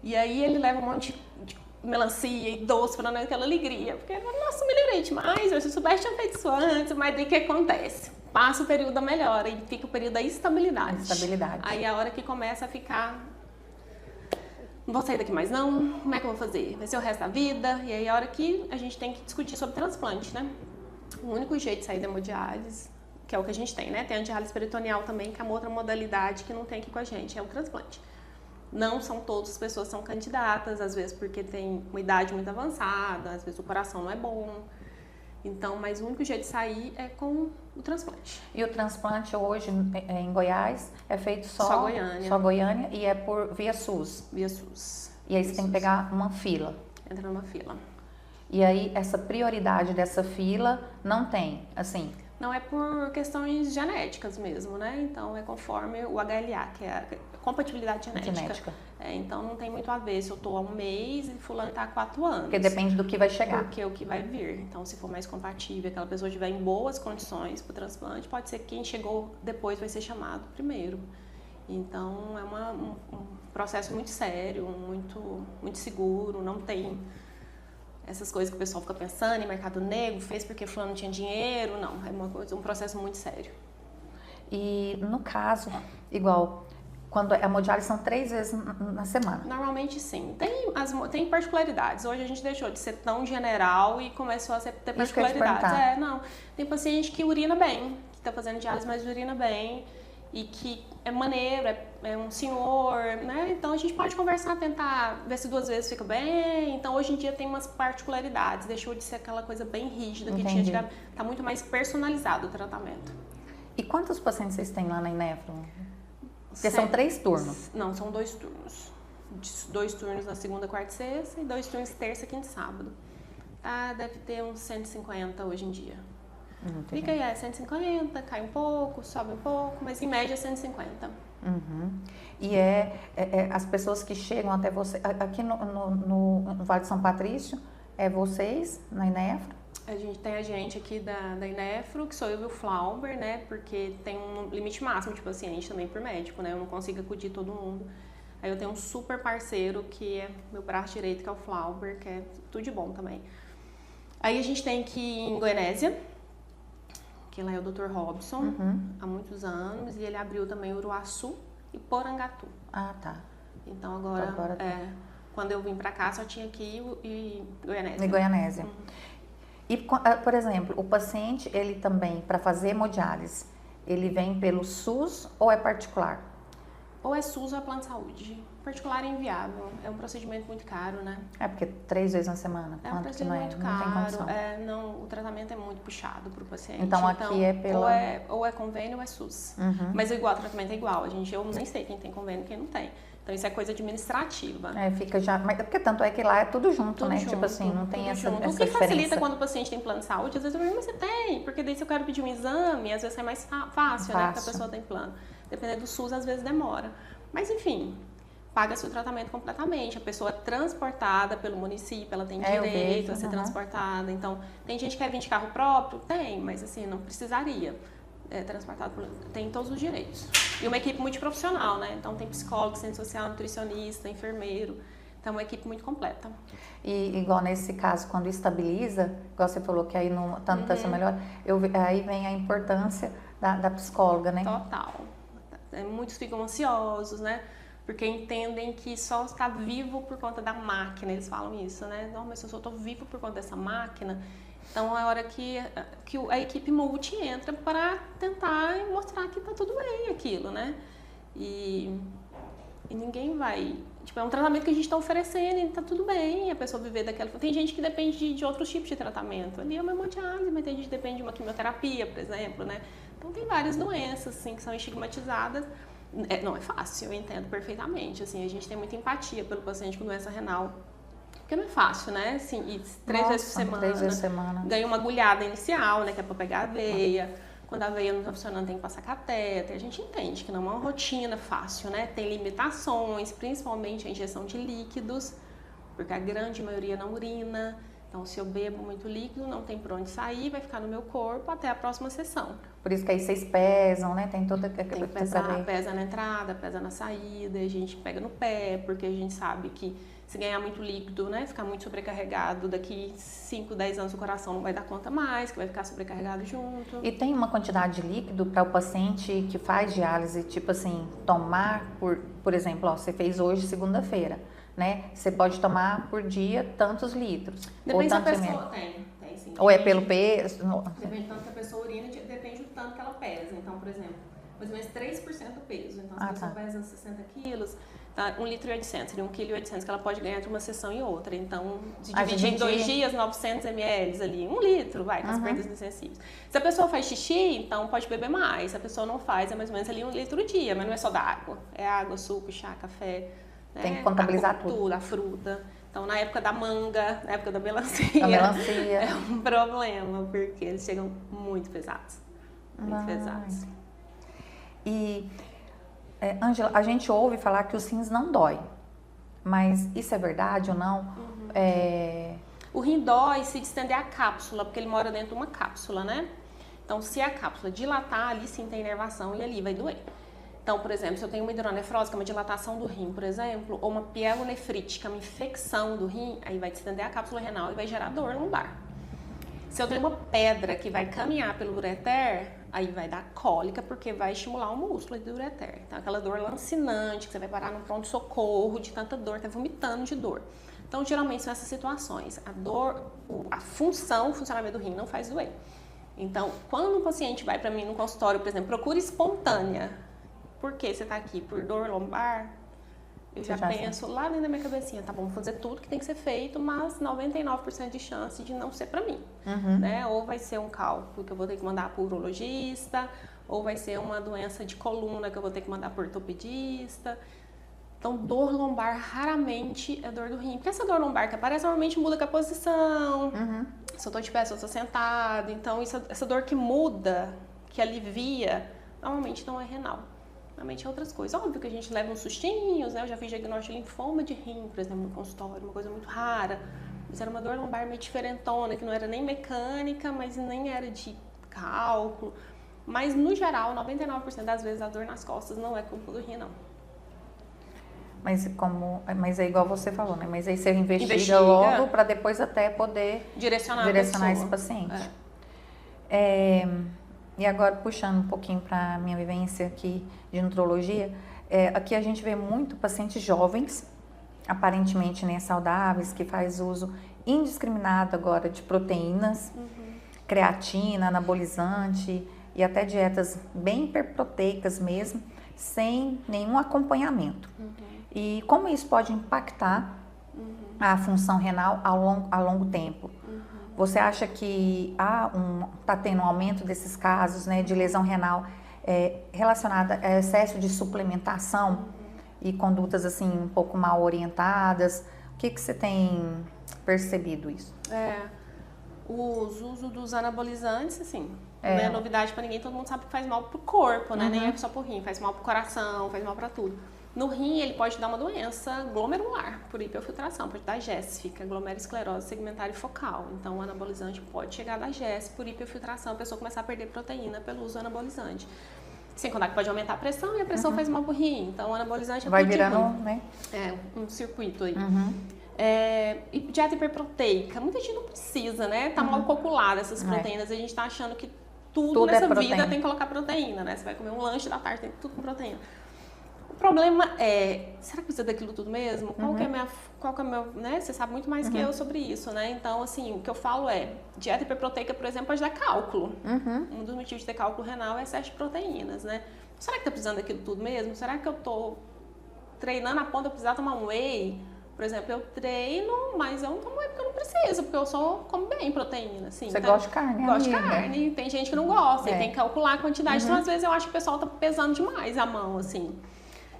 E aí ele leva um monte de melancia e doce para dar aquela alegria, porque, nossa, melhorei demais, se eu soubesse tinha feito isso antes, mas daí o que acontece? Passa o período da melhora e fica o período da estabilidade. Aí é a hora que começa a ficar, não vou sair daqui mais não, como é que eu vou fazer? Vai ser o resto da vida? E aí é a hora que a gente tem que discutir sobre transplante, né? O único jeito de sair da hemodiálise, que é o que a gente tem, né? Tem a diálise peritoneal também, que é uma outra modalidade que não tem aqui com a gente, é o transplante. Não são todas as pessoas que são candidatas, às vezes porque tem uma idade muito avançada, às vezes o coração não é bom. Então, mas o único jeito de sair é com o transplante. E o transplante hoje em Goiás é feito só Goiânia. Só Goiânia e é por via SUS. Via SUS. E aí você tem que pegar uma fila. Entra numa fila. E aí essa prioridade dessa fila não tem, assim... Não, é por questões genéticas mesmo, né? Então é conforme o HLA, que é a compatibilidade genética. Então não tem muito a ver se eu tô há 1 mês e fulano tá há 4 anos. Porque depende do que vai chegar. Porque o que vai vir. Então se for mais compatível, aquela pessoa estiver em boas condições para o transplante, pode ser que quem chegou depois vai ser chamado primeiro. Então é um processo muito sério, muito seguro, não tem... essas coisas que o pessoal fica pensando em mercado negro, fez porque fulano não tinha dinheiro, não, é um processo muito sério. E no caso, igual, quando a hemodiálise são 3 vezes na semana? Normalmente sim, tem particularidades, hoje a gente deixou de ser tão general e começou a ter particularidades. Não, tem paciente que urina bem, que está fazendo diálise, mas urina bem, e que é maneiro, é um senhor, né? Então a gente pode conversar, tentar ver se 2 vezes fica bem. Então hoje em dia tem umas particularidades, deixou de ser aquela coisa bem rígida que tinha de tá muito mais personalizado o tratamento. E quantos pacientes vocês têm lá na Inefro? Porque são 3 turnos. Não, são 2 turnos. 2 turnos na segunda, quarta e sexta e 2 turnos terça, quinta e sábado. Deve ter uns 150 hoje em dia. Fica aí, 150, cai um pouco, sobe um pouco, mas em média 150. Uhum. E as pessoas que chegam até você, aqui no Vale de São Patrício, é vocês na Inefro? A gente tem a gente aqui da Inefro, que sou eu e o Flauber, né, porque tem um limite máximo de paciente também por médico, né, eu não consigo acudir todo mundo. Aí eu tenho um super parceiro que é meu braço direito, que é o Flauber, que é tudo de bom também. Aí a gente tem aqui em Goianésia, que lá é o Dr. Robson, há muitos anos, e ele abriu também Uruaçu e Porangatu. Ah, tá. Então agora quando eu vim pra cá, só tinha aqui e Goianésia. E Goianésia. E, por exemplo, o paciente, ele também, para fazer hemodiálise, ele vem pelo SUS ou é particular? Ou é SUS ou é plano de saúde. Particular é inviável, é um procedimento muito caro, né? É porque 3 vezes na semana, é um procedimento muito caro, o tratamento é muito puxado para o paciente. Então aqui é pela... Ou é convênio ou é SUS. Mas o tratamento é igual, eu nem sei quem tem convênio e quem não tem. Então isso é coisa administrativa. Fica já... Mas porque tanto é que lá é tudo junto, né? Tipo assim, não tem essa diferença. O que facilita quando o paciente tem plano de saúde, às vezes eu pergunto, mas você tem? Porque daí se eu quero pedir um exame, às vezes é mais fácil, né? Porque a pessoa tem plano. Dependendo do SUS, às vezes demora. Mas enfim... paga-se o tratamento completamente, a pessoa é transportada pelo município, ela tem direito a ser transportada. Então, tem gente que quer vir de carro próprio? Tem, mas assim, não precisaria. Transportado tem todos os direitos. E uma equipe multiprofissional, né? Então, tem psicólogo, assistente social, nutricionista, enfermeiro. Então, é uma equipe muito completa. E igual nesse caso, quando estabiliza, igual você falou que aí não tanto tá melhor, aí vem a importância da psicóloga, né? Total. Muitos ficam ansiosos, né? Porque entendem que só está vivo por conta da máquina, eles falam isso, né? Não, mas eu só estou vivo por conta dessa máquina. Então é a hora que a equipe multi entra para tentar mostrar que está tudo bem aquilo, né? E ninguém vai... Tipo, é um tratamento que a gente está oferecendo e está tudo bem a pessoa viver daquela... Tem gente que depende de outros tipos de tratamento. Ali é uma hemodiálise, mas tem gente que depende de uma quimioterapia, por exemplo, né? Então tem várias doenças, assim, que são estigmatizadas. Não é fácil, eu entendo perfeitamente, assim, a gente tem muita empatia pelo paciente com doença renal, porque não é fácil, né, assim, e 3 vezes por semana, ganha uma agulhada inicial, né, que é para pegar a veia, quando a veia não está funcionando tem que passar catéter, a gente entende que não é uma rotina fácil, né, tem limitações, principalmente a injeção de líquidos, porque a grande maioria não urina, Então, se eu bebo muito líquido, não tem por onde sair, vai ficar no meu corpo até a próxima sessão. Por isso que aí vocês pesam, né? Tem toda Tem que pesar, pesa na entrada, pesa na saída, a gente pega no pé, porque a gente sabe que se ganhar muito líquido, né, ficar muito sobrecarregado, daqui 5, 10 anos o coração não vai dar conta mais, que vai ficar sobrecarregado junto. E tem uma quantidade de líquido para o paciente que faz diálise, tipo assim, tomar por exemplo, ó, você fez hoje segunda-feira, né? Você pode tomar por dia tantos litros. Depende ou da pessoa, tem sim. Ou é pelo peso? Depende do tanto que a pessoa urina, depende do tanto que ela pesa. Então, por exemplo, mais ou menos 3% do peso. Então, se a pessoa pesa 60 quilos, tá, 1,8 litro, seria 1,8 kg que ela pode ganhar entre uma sessão e outra. Então, se dividir em 2 dias, 900 ml ali, 1 litro, vai, com as perdas insensíveis. Se a pessoa faz xixi, então pode beber mais. Se a pessoa não faz, é mais ou menos ali 1 litro dia, mas não é só da água. É água, suco, chá, café. Né? Tem que contabilizar tudo. A fruta. Então, na época da manga, na época da melancia, é um problema, porque eles chegam muito pesados. Muito pesados. E, Ângela, a gente ouve falar que os rins não dói, mas isso é verdade ou não? O rim dói se distender a cápsula, porque ele mora dentro de uma cápsula, né? Então, se a cápsula dilatar, ali sim tem inervação e ali vai doer. Então, por exemplo, se eu tenho uma hidronefrose, que é uma dilatação do rim, por exemplo, ou uma pielonefrite, que é uma infecção do rim, aí vai distender a cápsula renal e vai gerar dor lombar. Se eu tenho uma pedra que vai caminhar pelo ureter, aí vai dar cólica, porque vai estimular o músculo do ureter. Então, aquela dor lancinante, que você vai parar no pronto-socorro de tanta dor, tá vomitando de dor. Então, geralmente são essas situações. A dor, o funcionamento do rim não faz doer. Então, quando um paciente vai para mim no consultório, por exemplo, procura espontânea. Por que você está aqui? Por dor lombar? Eu já penso lá dentro da minha cabecinha, tá bom, vou fazer tudo que tem que ser feito, mas 99% de chance de não ser para mim. Né? Ou vai ser um cálculo que eu vou ter que mandar para o urologista, ou vai ser uma doença de coluna que eu vou ter que mandar para o ortopedista. Então, dor lombar raramente é dor do rim. Porque essa dor lombar que aparece normalmente muda com a posição. Se eu estou de pé, se eu estou sentado. Então, essa dor que muda, que alivia, normalmente não é renal. Normalmente é outras coisas. Óbvio que a gente leva uns sustinhos, né? Eu já fiz diagnóstico de linfoma de rim, por exemplo, no consultório, uma coisa muito rara. Mas era uma dor lombar meio diferentona, que não era nem mecânica, mas nem era de cálculo. Mas, no geral, 99% das vezes a dor nas costas não é culpa do rim, não. Mas é igual você falou, né? Mas aí você investiga logo para depois até poder direcionar esse paciente. E agora, puxando um pouquinho para a minha vivência aqui de nutrologia, aqui a gente vê muito pacientes jovens, aparentemente, né, saudáveis, que faz uso indiscriminado agora de proteínas, creatina, anabolizante e até dietas bem hiperproteicas mesmo, sem nenhum acompanhamento. E como isso pode impactar a função renal a longo tempo? Você acha que está tendo um aumento desses casos, né, de lesão renal relacionada a excesso de suplementação e condutas assim um pouco mal orientadas? O que você tem percebido isso? O uso dos anabolizantes, assim, não é novidade para ninguém, todo mundo sabe que faz mal pro corpo, né? Nem é só pro rim, faz mal pro coração, faz mal para tudo. No rim, ele pode dar uma doença glomerular, por hiperfiltração, pode dar GESF, glomerulosclerose segmentária e focal. Então, o anabolizante pode chegar a dar GESF por hiperfiltração, a pessoa começar a perder proteína pelo uso do anabolizante. Sem contar que pode aumentar a pressão e a pressão faz mal pro rim. Então, o anabolizante vai virando, né? Um circuito aí. E dieta hiperproteica, muita gente não precisa, né? Tá mal calculada essas proteínas. A gente tá achando que tudo nessa vida tem que colocar proteína, né? Você vai comer um lanche da tarde, tem tudo com proteína. O problema é, será que precisa daquilo tudo mesmo? Qual que é meu, né? Você sabe muito mais que eu sobre isso, né? Então, assim, o que eu falo é, dieta hiperproteica, por exemplo, pode dar cálculo. Um dos motivos de ter cálculo renal é excesso de proteínas, né? Será que tá precisando daquilo tudo mesmo? Será que eu tô treinando a ponto de eu precisar tomar um whey? Por exemplo, eu treino, mas eu não tomo whey porque eu não preciso, porque eu só como bem proteína, assim. Você gosta de carne, gosto de carne, tem gente que não gosta, e tem que calcular a quantidade. Então, às vezes, eu acho que o pessoal tá pesando demais a mão, assim.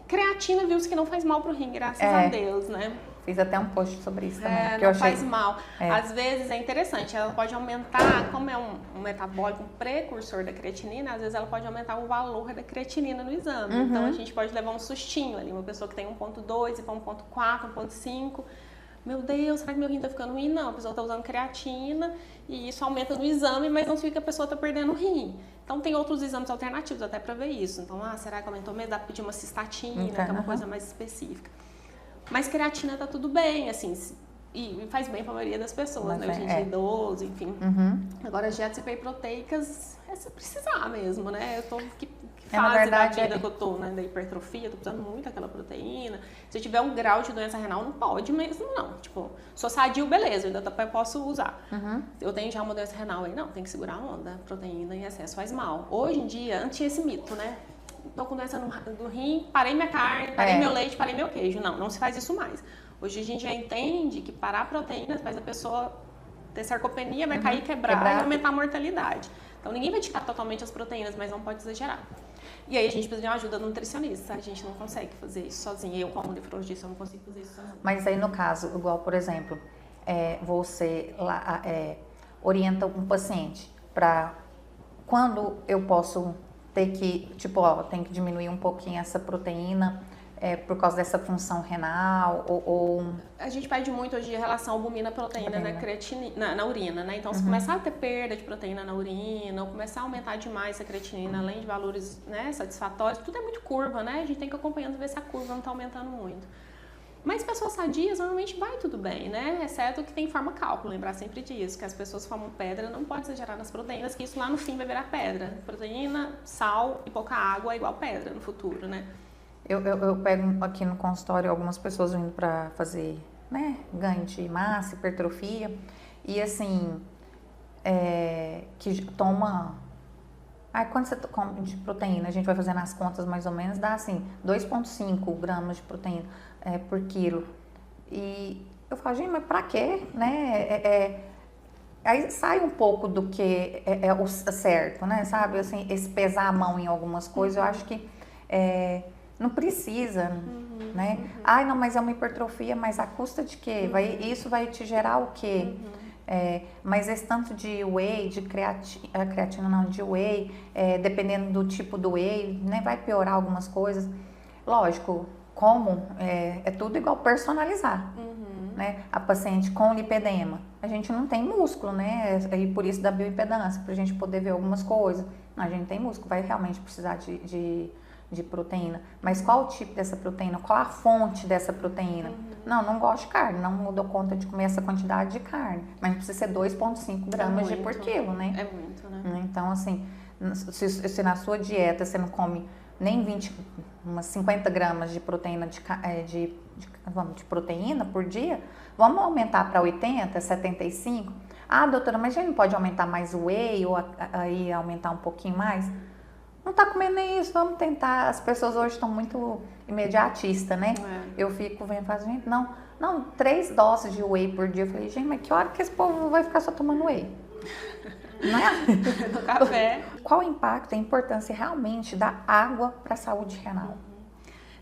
Creatina, viu-se que não faz mal pro rim, graças a Deus, né? Fiz até um post sobre isso também. Não faz mal. Às vezes é interessante, ela pode aumentar, como é um metabólico, um precursor da creatinina, às vezes ela pode aumentar o valor da creatinina no exame. Então a gente pode levar um sustinho ali, uma pessoa que tem 1.2 e para 1.4, 1.5. meu Deus, será que meu rim tá ficando ruim? Não, a pessoa tá usando creatina e isso aumenta no exame, mas não significa que a pessoa tá perdendo o rim. Então tem outros exames alternativos até para ver isso. Então, será que aumentou mesmo? Dá pra pedir uma cistatina, que é uma coisa mais específica. Mas creatina tá tudo bem, assim, e faz bem pra maioria das pessoas, né? Gente idoso, enfim. Agora, as dietas hiperproteicas é se precisar mesmo, né? Eu tô... Que fase da vida que eu tô, né? Da hipertrofia, tô precisando muito daquela proteína. Se eu tiver um grau de doença renal, não pode mesmo, não. Tipo, sou sadio, beleza, eu ainda posso usar. Eu tenho já uma doença renal aí, não, tem que segurar a onda. Proteína em excesso faz mal. Hoje em dia, antes tinha esse mito, né? Tô com doença do rim, parei minha carne, parei meu leite, parei meu queijo. Não, não se faz isso mais. Hoje a gente já entende que parar proteínas faz a pessoa ter sarcopenia, vai cair, quebrar e aumentar a mortalidade. Então ninguém vai tirar totalmente as proteínas, mas não pode exagerar. E aí a gente precisa de uma ajuda do nutricionista, a gente não consegue fazer isso sozinho. Eu, como nefrologista, eu não consigo fazer isso sozinho. Mas aí no caso, igual por exemplo, você orienta um paciente para quando eu posso ter que, tipo, tem que diminuir um pouquinho essa proteína por causa dessa função renal ou... A gente perde muito hoje em relação à albumina-proteína na urina, né? Então, se começar a ter perda de proteína na urina, ou começar a aumentar demais essa creatinina, além de valores, né, satisfatórios, tudo é muito curva, né? A gente tem que ir acompanhando, ver se a curva não está aumentando muito. Mas pessoas sadias, normalmente vai tudo bem, né? Exceto que tem forma cálculo, lembrar sempre disso, que as pessoas formam pedra, não pode exagerar nas proteínas, que isso lá no fim vai virar pedra. Proteína, sal e pouca água é igual pedra no futuro, né? Eu pego aqui no consultório algumas pessoas vindo para fazer, né, ganho de massa, hipertrofia, e assim, que toma... quando você come de proteína, a gente vai fazendo as contas mais ou menos, dá assim, 2,5 gramas de proteína por quilo. E eu falo, gente, mas pra quê, né? Aí sai um pouco do que é o certo, né? Sabe, assim, esse pesar a mão em algumas coisas, eu acho que não precisa, né? Ai, não, mas é uma hipertrofia, mas a custa de quê? Isso vai te gerar o quê? Mas esse tanto de whey, de creatina não, de whey, dependendo do tipo do whey, né, vai piorar algumas coisas. Lógico, como é tudo igual personalizar, né? A paciente com lipedema, a gente não tem músculo, né? E por isso da bioimpedância, pra gente poder ver algumas coisas. A gente tem músculo, vai realmente precisar de proteína. Mas qual o tipo dessa proteína? Qual a fonte dessa proteína? Não gosto de carne, não dou conta de comer essa quantidade de carne. Mas precisa ser 2,5 gramas por quilo, né? É muito, né? Então, assim, se na sua dieta você não come nem umas 50 gramas de proteína de proteína por dia, vamos aumentar para 80, 75? Ah, doutora, mas a gente não pode aumentar mais o whey ou aí aumentar um pouquinho mais? Não tá comendo nem isso, vamos tentar. As pessoas hoje estão muito imediatistas, né? Eu fico vendo, gente, não, 3 doses de whey por dia. Eu falei, gente, mas que hora que esse povo vai ficar só tomando whey? Não é? No café. Qual o impacto, a importância realmente da água para a saúde renal?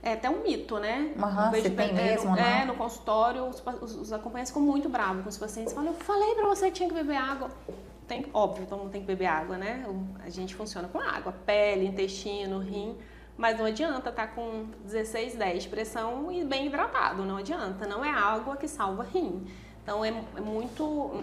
É até um mito, né? Você tem mesmo, né? No consultório, os acompanhantes ficam muito bravos com os pacientes. Falam, eu falei pra você que tinha que beber água. Óbvio, todo mundo tem que beber água, né? A gente funciona com água, pele, intestino, rim, mas não adianta estar com 16, 10 de pressão e bem hidratado, não adianta. Não é água que salva rim. Então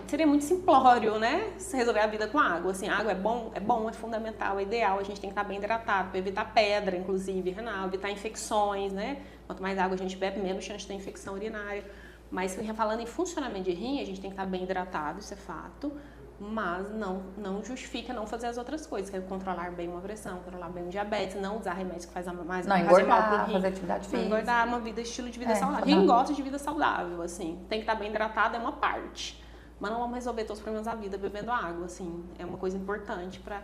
seria muito simplório, né? Se resolver a vida com água. Assim, água é bom, é fundamental, é ideal. A gente tem que estar bem hidratado para evitar pedra, inclusive, renal, evitar infecções, né? Quanto mais água a gente bebe, menos chance de ter infecção urinária. Mas falando em funcionamento de rim, a gente tem que estar bem hidratado, isso é fato. Mas não justifica não fazer as outras coisas, que é controlar bem uma pressão, controlar bem o diabetes, não usar remédios que faz mais mal pro rim, fazer atividade física. Não engordar, estilo de vida saudável. Quem gosta de vida saudável, assim, tem que estar bem hidratado, é uma parte. Mas não vamos resolver todos os problemas da vida bebendo água, assim, é uma coisa importante para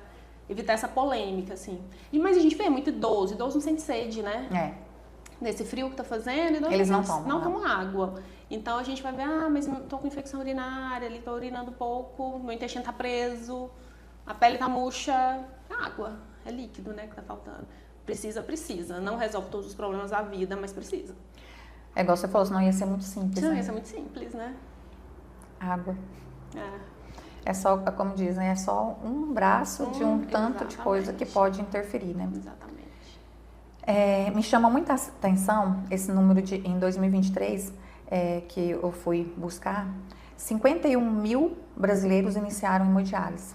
evitar essa polêmica, assim. Mas a gente vê muito idoso não sente sede, né? Nesse frio que tá fazendo, eles não tomam água. Então a gente vai ver, mas tô com infecção urinária, ali tô urinando pouco, meu intestino tá preso, a pele tá murcha. É água, é líquido, né, que tá faltando. Precisa. Não resolve todos os problemas da vida, mas precisa. É igual você falou, senão ia ser muito simples. Não, ia ser muito simples, né? Água. É só, como dizem, é só um braço de um tanto de coisa que pode interferir, né? Exatamente. Me chama muita atenção esse número em 2023, que eu fui buscar, 51 mil brasileiros iniciaram hemodiálise.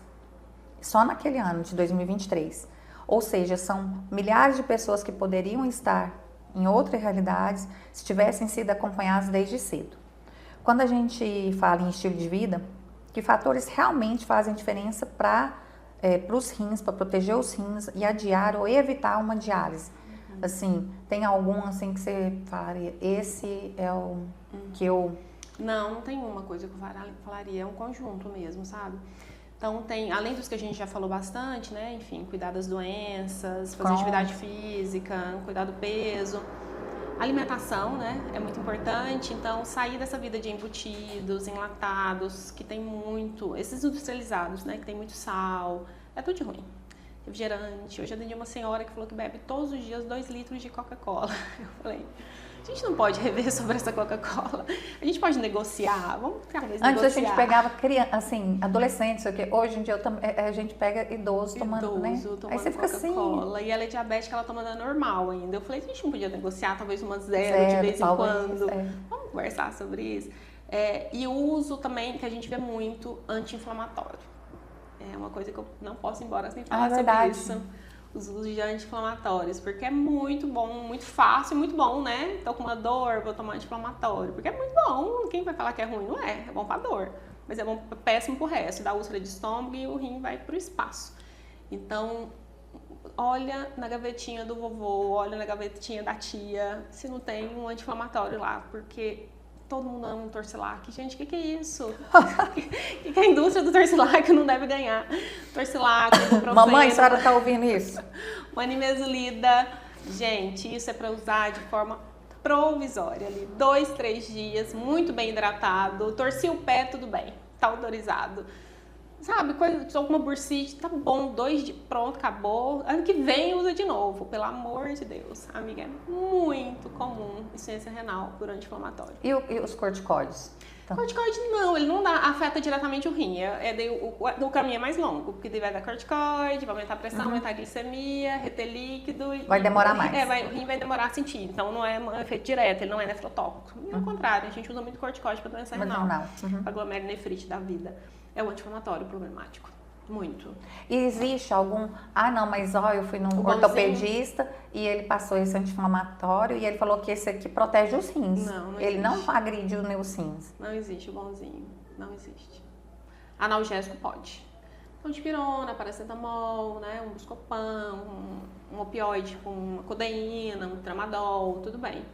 Só naquele ano de 2023. Ou seja, são milhares de pessoas que poderiam estar em outras realidades se tivessem sido acompanhadas desde cedo. Quando a gente fala em estilo de vida, que fatores realmente fazem diferença para os rins, para proteger os rins e adiar ou evitar uma diálise? Assim, tem algum assim que você falaria, esse é o que eu... Não tem uma coisa que eu falaria, é um conjunto mesmo, sabe? Então tem, além dos que a gente já falou bastante, né? Enfim, cuidar das doenças, fazer atividade física, cuidar do peso. Alimentação, né? É muito importante. Então, sair dessa vida de embutidos, enlatados, que tem muito, esses industrializados, né? Que tem muito sal, é tudo de ruim. Refrigerante. Hoje eu atendi uma senhora que falou que bebe todos os dias 2 litros de Coca-Cola. Eu falei, a gente não pode rever sobre essa Coca-Cola. A gente pode negociar. Vamos talvez negociar. Antes a gente pegava assim, adolescentes, hoje em dia a gente pega idoso tomando, né? Aí você fica Coca-Cola. E ela é diabética, ela toma normal ainda. Eu falei, a gente não podia negociar, talvez uma zero de vez em quando. Vamos conversar sobre isso. E o uso também, que a gente vê muito, anti-inflamatório. É uma coisa que eu não posso ir embora sem falar sobre isso. Os usos de anti-inflamatórios, porque é muito bom, muito fácil, muito bom, né? Tô com uma dor, vou tomar anti-inflamatório, porque é muito bom. Quem vai falar que é ruim? Não é bom pra dor, mas é bom, péssimo pro resto, dá úlcera de estômago e o rim vai pro espaço. Então, olha na gavetinha do vovô, olha na gavetinha da tia, se não tem um anti-inflamatório lá, porque todo mundo ama um Torcilac. Gente, o que é isso? O que a indústria do Torcilac não deve ganhar? Torcilac, ibuprofeno. Mamãe, a senhora tá ouvindo isso? Uma nimesulida. Gente, isso é para usar de forma provisória ali. 2, 3 dias, muito bem hidratado. Torci o pé, tudo bem. Tá autorizado. Sabe, alguma bursite, tá bom, 2 dias, pronto, acabou. Ano que vem usa de novo, pelo amor de Deus. Amiga, é muito comum insuficiência renal por anti-inflamatório. E os corticóides? Então. Corticoide não, ele não afeta diretamente o rim, o caminho é mais longo, porque ele vai dar corticoide, vai aumentar a pressão, aumentar a glicemia, reter líquido. Vai demorar mais. O rim vai demorar a sentir, então não é um efeito direto, ele não é nefrotóxico. Pelo contrário, a gente usa muito corticoide para doença renal, para glomerulonefrite da vida. É um anti-inflamatório problemático. Muito. E existe algum... mas eu fui num ortopedista e ele passou esse anti-inflamatório e ele falou que esse aqui protege os rins. Não ele não agride os meus rins. Não existe o bonzinho. Não existe. Analgésico pode. Então, dipirona, paracetamol, né? Um buscopan, um opioide com uma codeína, um tramadol, tudo bem.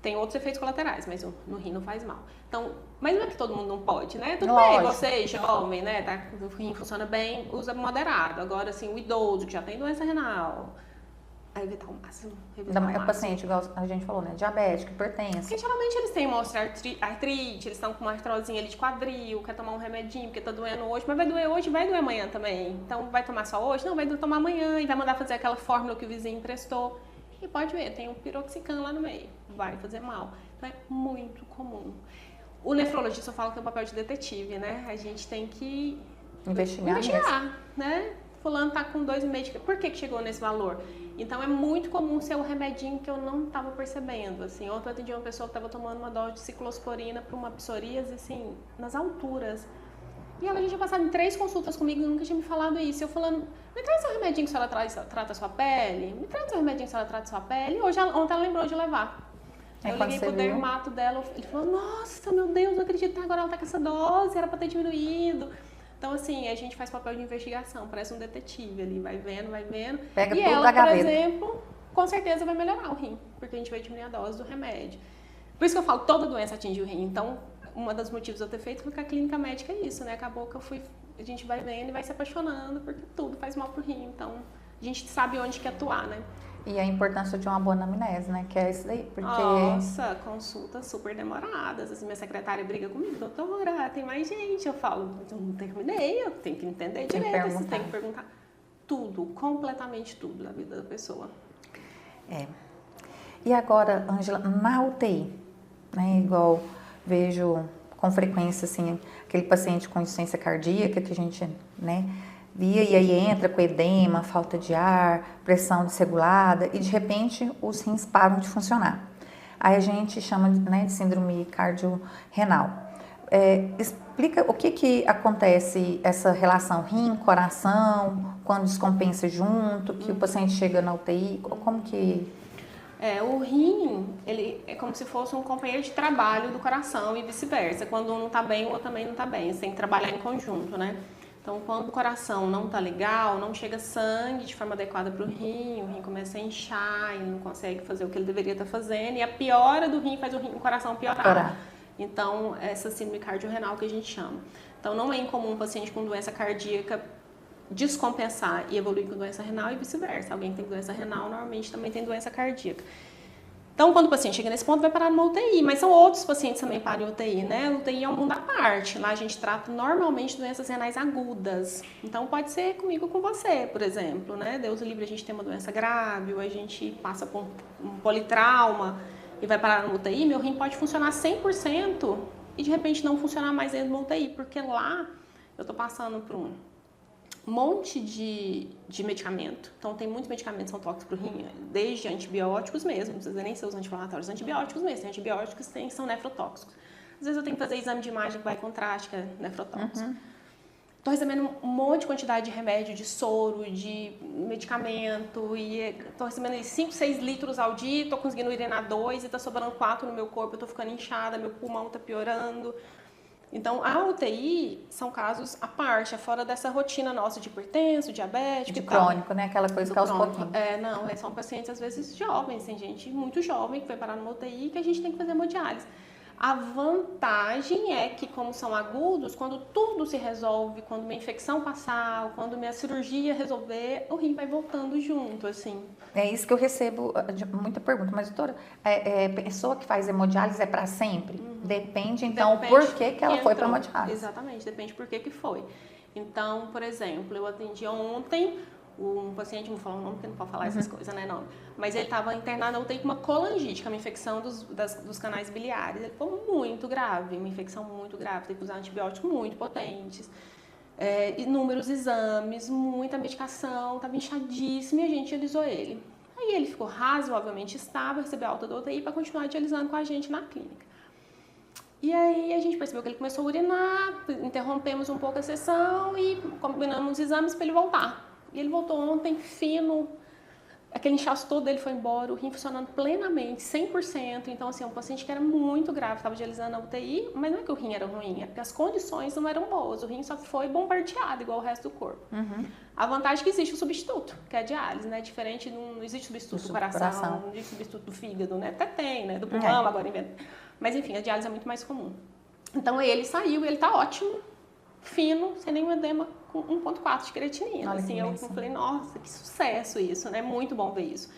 Tem outros efeitos colaterais, mas no rim não faz mal. Então, mas não é que todo mundo não pode, né? Tudo bem, você, jovem, né? O rim funciona bem, usa moderado. Agora, assim, o idoso que já tem doença renal, evitar o máximo. É o paciente, igual a gente falou, né? Diabético, hipertenso. Porque geralmente eles têm uma artrite, eles estão com uma artrosinha ali de quadril, quer tomar um remedinho porque tá doendo hoje, mas vai doer hoje, vai doer amanhã também. Então, vai tomar só hoje? Não, vai tomar amanhã e vai mandar fazer aquela fórmula que o vizinho emprestou. E pode ver, tem um piroxicam lá no meio, vai fazer mal. Então é muito comum. O nefrologista fala que tem um papel de detetive, né? A gente tem que investigar, né? Fulano tá com 2,5, por que chegou nesse valor? Então é muito comum ser um remedinho que eu não estava percebendo. Assim, ontem eu atendi uma pessoa que estava tomando uma dose de ciclosporina para uma psoríase, assim, nas alturas. E ela já tinha passado em 3 consultas comigo e nunca tinha me falado isso. Eu falando, me traz seu remedinho que a senhora trata a sua pele? Me traz seu remedinho que a senhora trata a sua pele? E ontem ela lembrou de levar. Eu liguei pro dermato dela, ele falou, nossa, meu Deus, não acredito, agora ela tá com essa dose, era pra ter diminuído. Então, assim, a gente faz papel de investigação, parece um detetive ali, vai vendo. Pega e tudo ela, da por gaveta. exemplo, com certeza vai melhorar o rim, porque a gente vai diminuir a dose do remédio. Por isso que eu falo, toda doença atinge o rim. Então, uma das motivos de eu ter feito foi que a clínica médica é isso, né? Acabou que a gente vai vendo e vai se apaixonando, porque tudo faz mal pro rim. Então, a gente sabe onde que atuar, né? E a importância de uma boa anamnese, né? Que é isso daí, porque... Nossa, consultas super demoradas. Às vezes minha secretária briga comigo, doutora, tem mais gente. Eu falo, eu não terminei, eu tenho que entender direito. Você tem que perguntar tudo, completamente tudo da vida da pessoa. E agora, Ângela, na UTI, né? Igual vejo com frequência, assim, aquele paciente com insuficiência cardíaca que a gente, né? via e aí entra com edema, falta de ar, pressão desregulada e de repente os rins param de funcionar. Aí a gente chama, né, de síndrome cardiorrenal. Explica o que acontece, essa relação rim-coração, quando descompensa junto, que o paciente chega na UTI, como que... O rim, ele é como se fosse um companheiro de trabalho do coração e vice-versa. Quando um não tá bem, o outro também não tá bem. Você tem que trabalhar em conjunto, né? Então, quando o coração não tá legal, não chega sangue de forma adequada para o rim começa a inchar, ele não consegue fazer o que ele deveria estar fazendo, e a piora do rim faz o coração piorar. Então, essa síndrome cardiorrenal que a gente chama. Então, não é incomum um paciente com doença cardíaca descompensar e evoluir com doença renal e vice-versa. Alguém que tem doença renal, normalmente também tem doença cardíaca. Então, quando o paciente chega nesse ponto, vai parar numa UTI, mas são outros pacientes também param em UTI, né? A UTI é um mundo à parte. Lá a gente trata normalmente doenças renais agudas. Então, pode ser comigo ou com você, por exemplo, né? Deus livre, a gente tem uma doença grave, ou a gente passa por um politrauma e vai parar numa UTI, meu rim pode funcionar 100% e de repente não funcionar mais dentro de uma UTI, porque lá eu tô passando por um monte de medicamento. Então, tem muitos medicamentos que são tóxicos para o rim, desde antibióticos mesmo, não precisa nem ser os anti-inflamatórios, antibióticos mesmo. Tem antibióticos que são nefrotóxicos. Às vezes eu tenho que fazer exame de imagem que vai contraste, que é nefrotóxico. Estou recebendo um monte de quantidade de remédio, de soro, de medicamento, e estou recebendo 5, 6 litros ao dia, estou conseguindo urinar 2 e está sobrando 4 no meu corpo, eu estou ficando inchada, meu pulmão está piorando. Então, a UTI são casos à parte, é fora dessa rotina nossa de hipertenso, diabético de e tal. crônico, né? Aquela coisa que aos pouquinhos. São pacientes às vezes jovens, tem gente muito jovem que vai parar numa UTI que a gente tem que fazer hemodiálise. A vantagem é que, como são agudos, quando tudo se resolve, quando minha infecção passar, quando minha cirurgia resolver, o rim vai voltando junto, assim. É isso que eu recebo, muita pergunta. Mas, doutora, pessoa que faz hemodiálise é para sempre? Depende, então, por que ela foi para hemodiálise? Exatamente, depende por que foi. Então, por exemplo, eu atendi ontem um paciente, não vou falar o nome porque não pode falar essas coisas, né, não. Mas ele estava internado na UTI com uma colangite, que é uma infecção dos canais biliares. Ele ficou muito grave, uma infecção muito grave, teve que usar antibióticos muito potentes. Inúmeros exames, muita medicação, estava inchadíssimo e a gente dialisou ele. Aí ele ficou razoavelmente estável, recebeu alta da UTI para continuar dialisando com a gente na clínica. E aí a gente percebeu que ele começou a urinar, interrompemos um pouco a sessão e combinamos os exames para ele voltar. E ele voltou ontem fino, aquele inchaço todo dele foi embora, o rim funcionando plenamente, 100%. Então, assim, um paciente que era muito grave, estava dialisando na UTI, mas não é que o rim era ruim, é porque as condições não eram boas. O rim só foi bombardeado, igual o resto do corpo. A vantagem é que existe o substituto, que é a diálise, né? Diferente, não existe substituto do coração, não existe substituto do fígado, né? Até tem, né? Do pulmão, agora inventa. Mas, enfim, a diálise é muito mais comum. Então, ele saiu, ele tá ótimo, fino, sem nenhum edema, com 1,4 de creatinina. Assim, eu falei, nossa, que sucesso isso, né? Muito bom ver isso.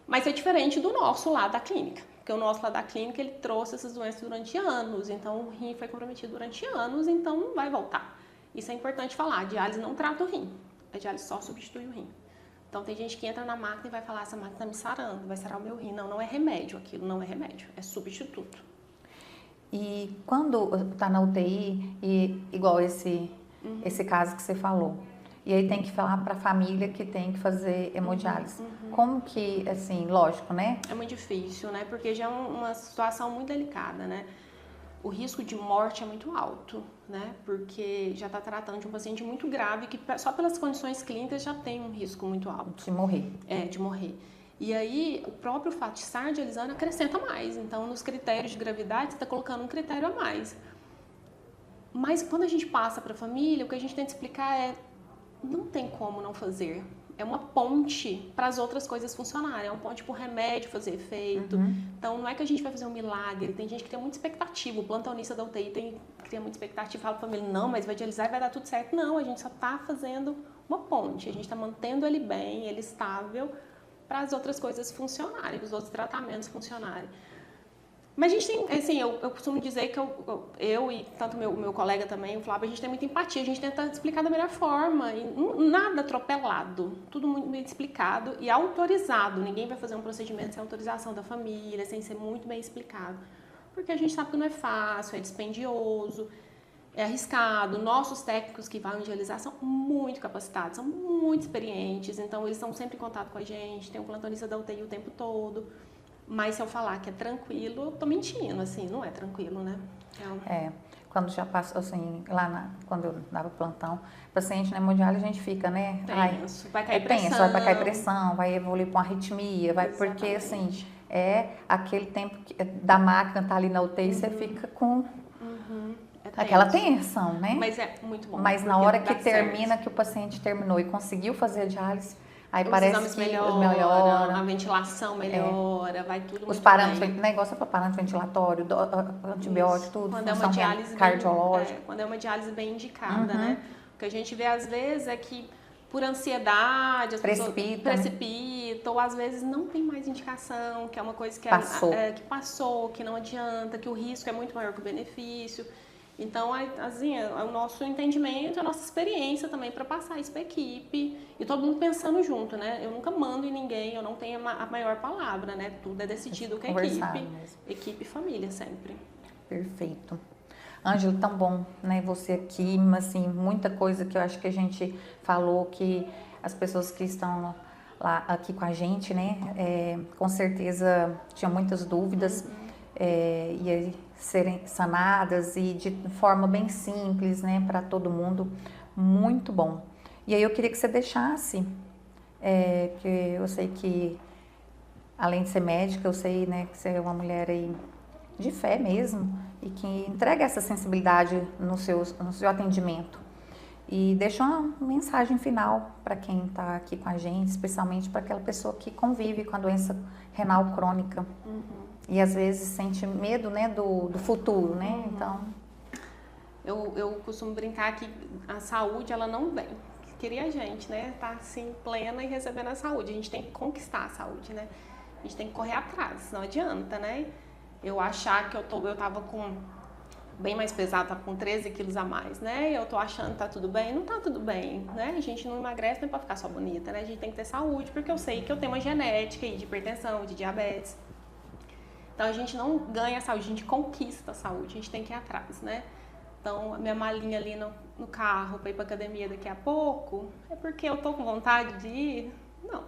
Mas é diferente do nosso lá da clínica, porque o nosso lá da clínica, ele trouxe essas doenças durante anos, então o rim foi comprometido durante anos, então não vai voltar. Isso é importante falar, a diálise não trata o rim, a diálise só substitui o rim. Então tem gente que entra na máquina e vai falar, essa máquina tá me sarando, vai sarar o meu rim. Não, não é remédio aquilo, não é remédio, é substituto. E quando está na UTI, e igual esse caso que você falou, e aí tem que falar para a família que tem que fazer hemodiálise. Como que, assim, lógico, né? É muito difícil, né? Porque já é uma situação muito delicada, né? O risco de morte é muito alto, né? Porque já está tratando de um paciente muito grave que só pelas condições clínicas já tem um risco muito alto. De morrer. De morrer. E aí, o próprio fato de estar dialisando acrescenta mais. Então, nos critérios de gravidade, você está colocando um critério a mais. Mas, quando a gente passa para a família, o que a gente tenta explicar é não tem como não fazer. É uma ponte para as outras coisas funcionarem. É uma ponte para o remédio fazer efeito. Então, não é que a gente vai fazer um milagre. Tem gente que tem muita expectativa. O plantonista da UTI cria muita expectativa. Fala para a família, não, mas vai dialisar e vai dar tudo certo. Não, a gente só está fazendo uma ponte. A gente está mantendo ele bem, ele estável, para as outras coisas funcionarem, para os outros tratamentos funcionarem. Mas a gente tem, assim, eu costumo dizer que eu e tanto meu colega também, o Flávio, a gente tem muita empatia, a gente tenta explicar da melhor forma, e nada atropelado, tudo muito bem explicado e autorizado. Ninguém vai fazer um procedimento sem autorização da família, sem ser muito bem explicado. Porque a gente sabe que não é fácil, é dispendioso, é arriscado. Nossos técnicos que vão em dialisar são muito capacitados, são muito experientes, então eles estão sempre em contato com a gente, tem um plantonista da UTI o tempo todo. Mas se eu falar que é tranquilo, eu tô mentindo, assim, não é tranquilo, né? Quando já passou, assim, quando eu dava plantão, paciente na hemodiálise, a gente fica, né? Tenso, vai cair pressão. Tenso, vai cair pressão, vai evoluir para uma arritmia, porque, assim, é aquele tempo da máquina tá ali na UTI, você fica com aquela tensão, né? Mas é muito bom. Mas na hora que termina, que o paciente terminou e conseguiu fazer a diálise, aí parece que melhora, a ventilação melhora, vai tudo os muito parâmetros, bem. negócio para parâmetro ventilatório, antibiótico, tudo, quando é uma diálise cardiológica. Quando é uma diálise bem indicada, né? O que a gente vê às vezes é que por ansiedade, as pessoas precipitam, ou às vezes não tem mais indicação, que é uma coisa que passou, que não adianta, que o risco é muito maior que o benefício. Então, assim, o nosso entendimento, a nossa experiência também para passar isso para a equipe e todo mundo pensando junto, né? Eu nunca mando em ninguém, eu não tenho a maior palavra, né? Tudo é decidido com a equipe e família sempre. Perfeito. Ângela, tão bom, né? Você aqui, assim, muita coisa que eu acho que a gente falou, que as pessoas que estão lá aqui com a gente, né? Com certeza tinham muitas dúvidas. E serem sanadas e de forma bem simples, né, para todo mundo, muito bom. E aí eu queria que você deixasse, que eu sei que, além de ser médica, eu sei, né, que você é uma mulher aí de fé mesmo e que entrega essa sensibilidade no seu atendimento. E deixa uma mensagem final para quem está aqui com a gente, especialmente para aquela pessoa que convive com a doença renal crônica. E às vezes sente medo, né, do futuro, né? Então, eu costumo brincar que a saúde, ela não vem. Queria a gente, né, tá assim plena e recebendo a saúde. A gente tem que conquistar a saúde, né? A gente tem que correr atrás, não adianta, né? Eu achar que eu tava com bem mais pesado, tava com 13 quilos a mais, né? Eu tô achando que tá tudo bem, não tá tudo bem, né? A gente não emagrece nem pra ficar só bonita, né? A gente tem que ter saúde, porque eu sei que eu tenho uma genética aí de hipertensão, de diabetes. Então, a gente não ganha a saúde, a gente conquista a saúde, a gente tem que ir atrás, né? Então, a minha malinha ali no carro para ir para academia daqui a pouco, é porque eu tô com vontade de ir? Não.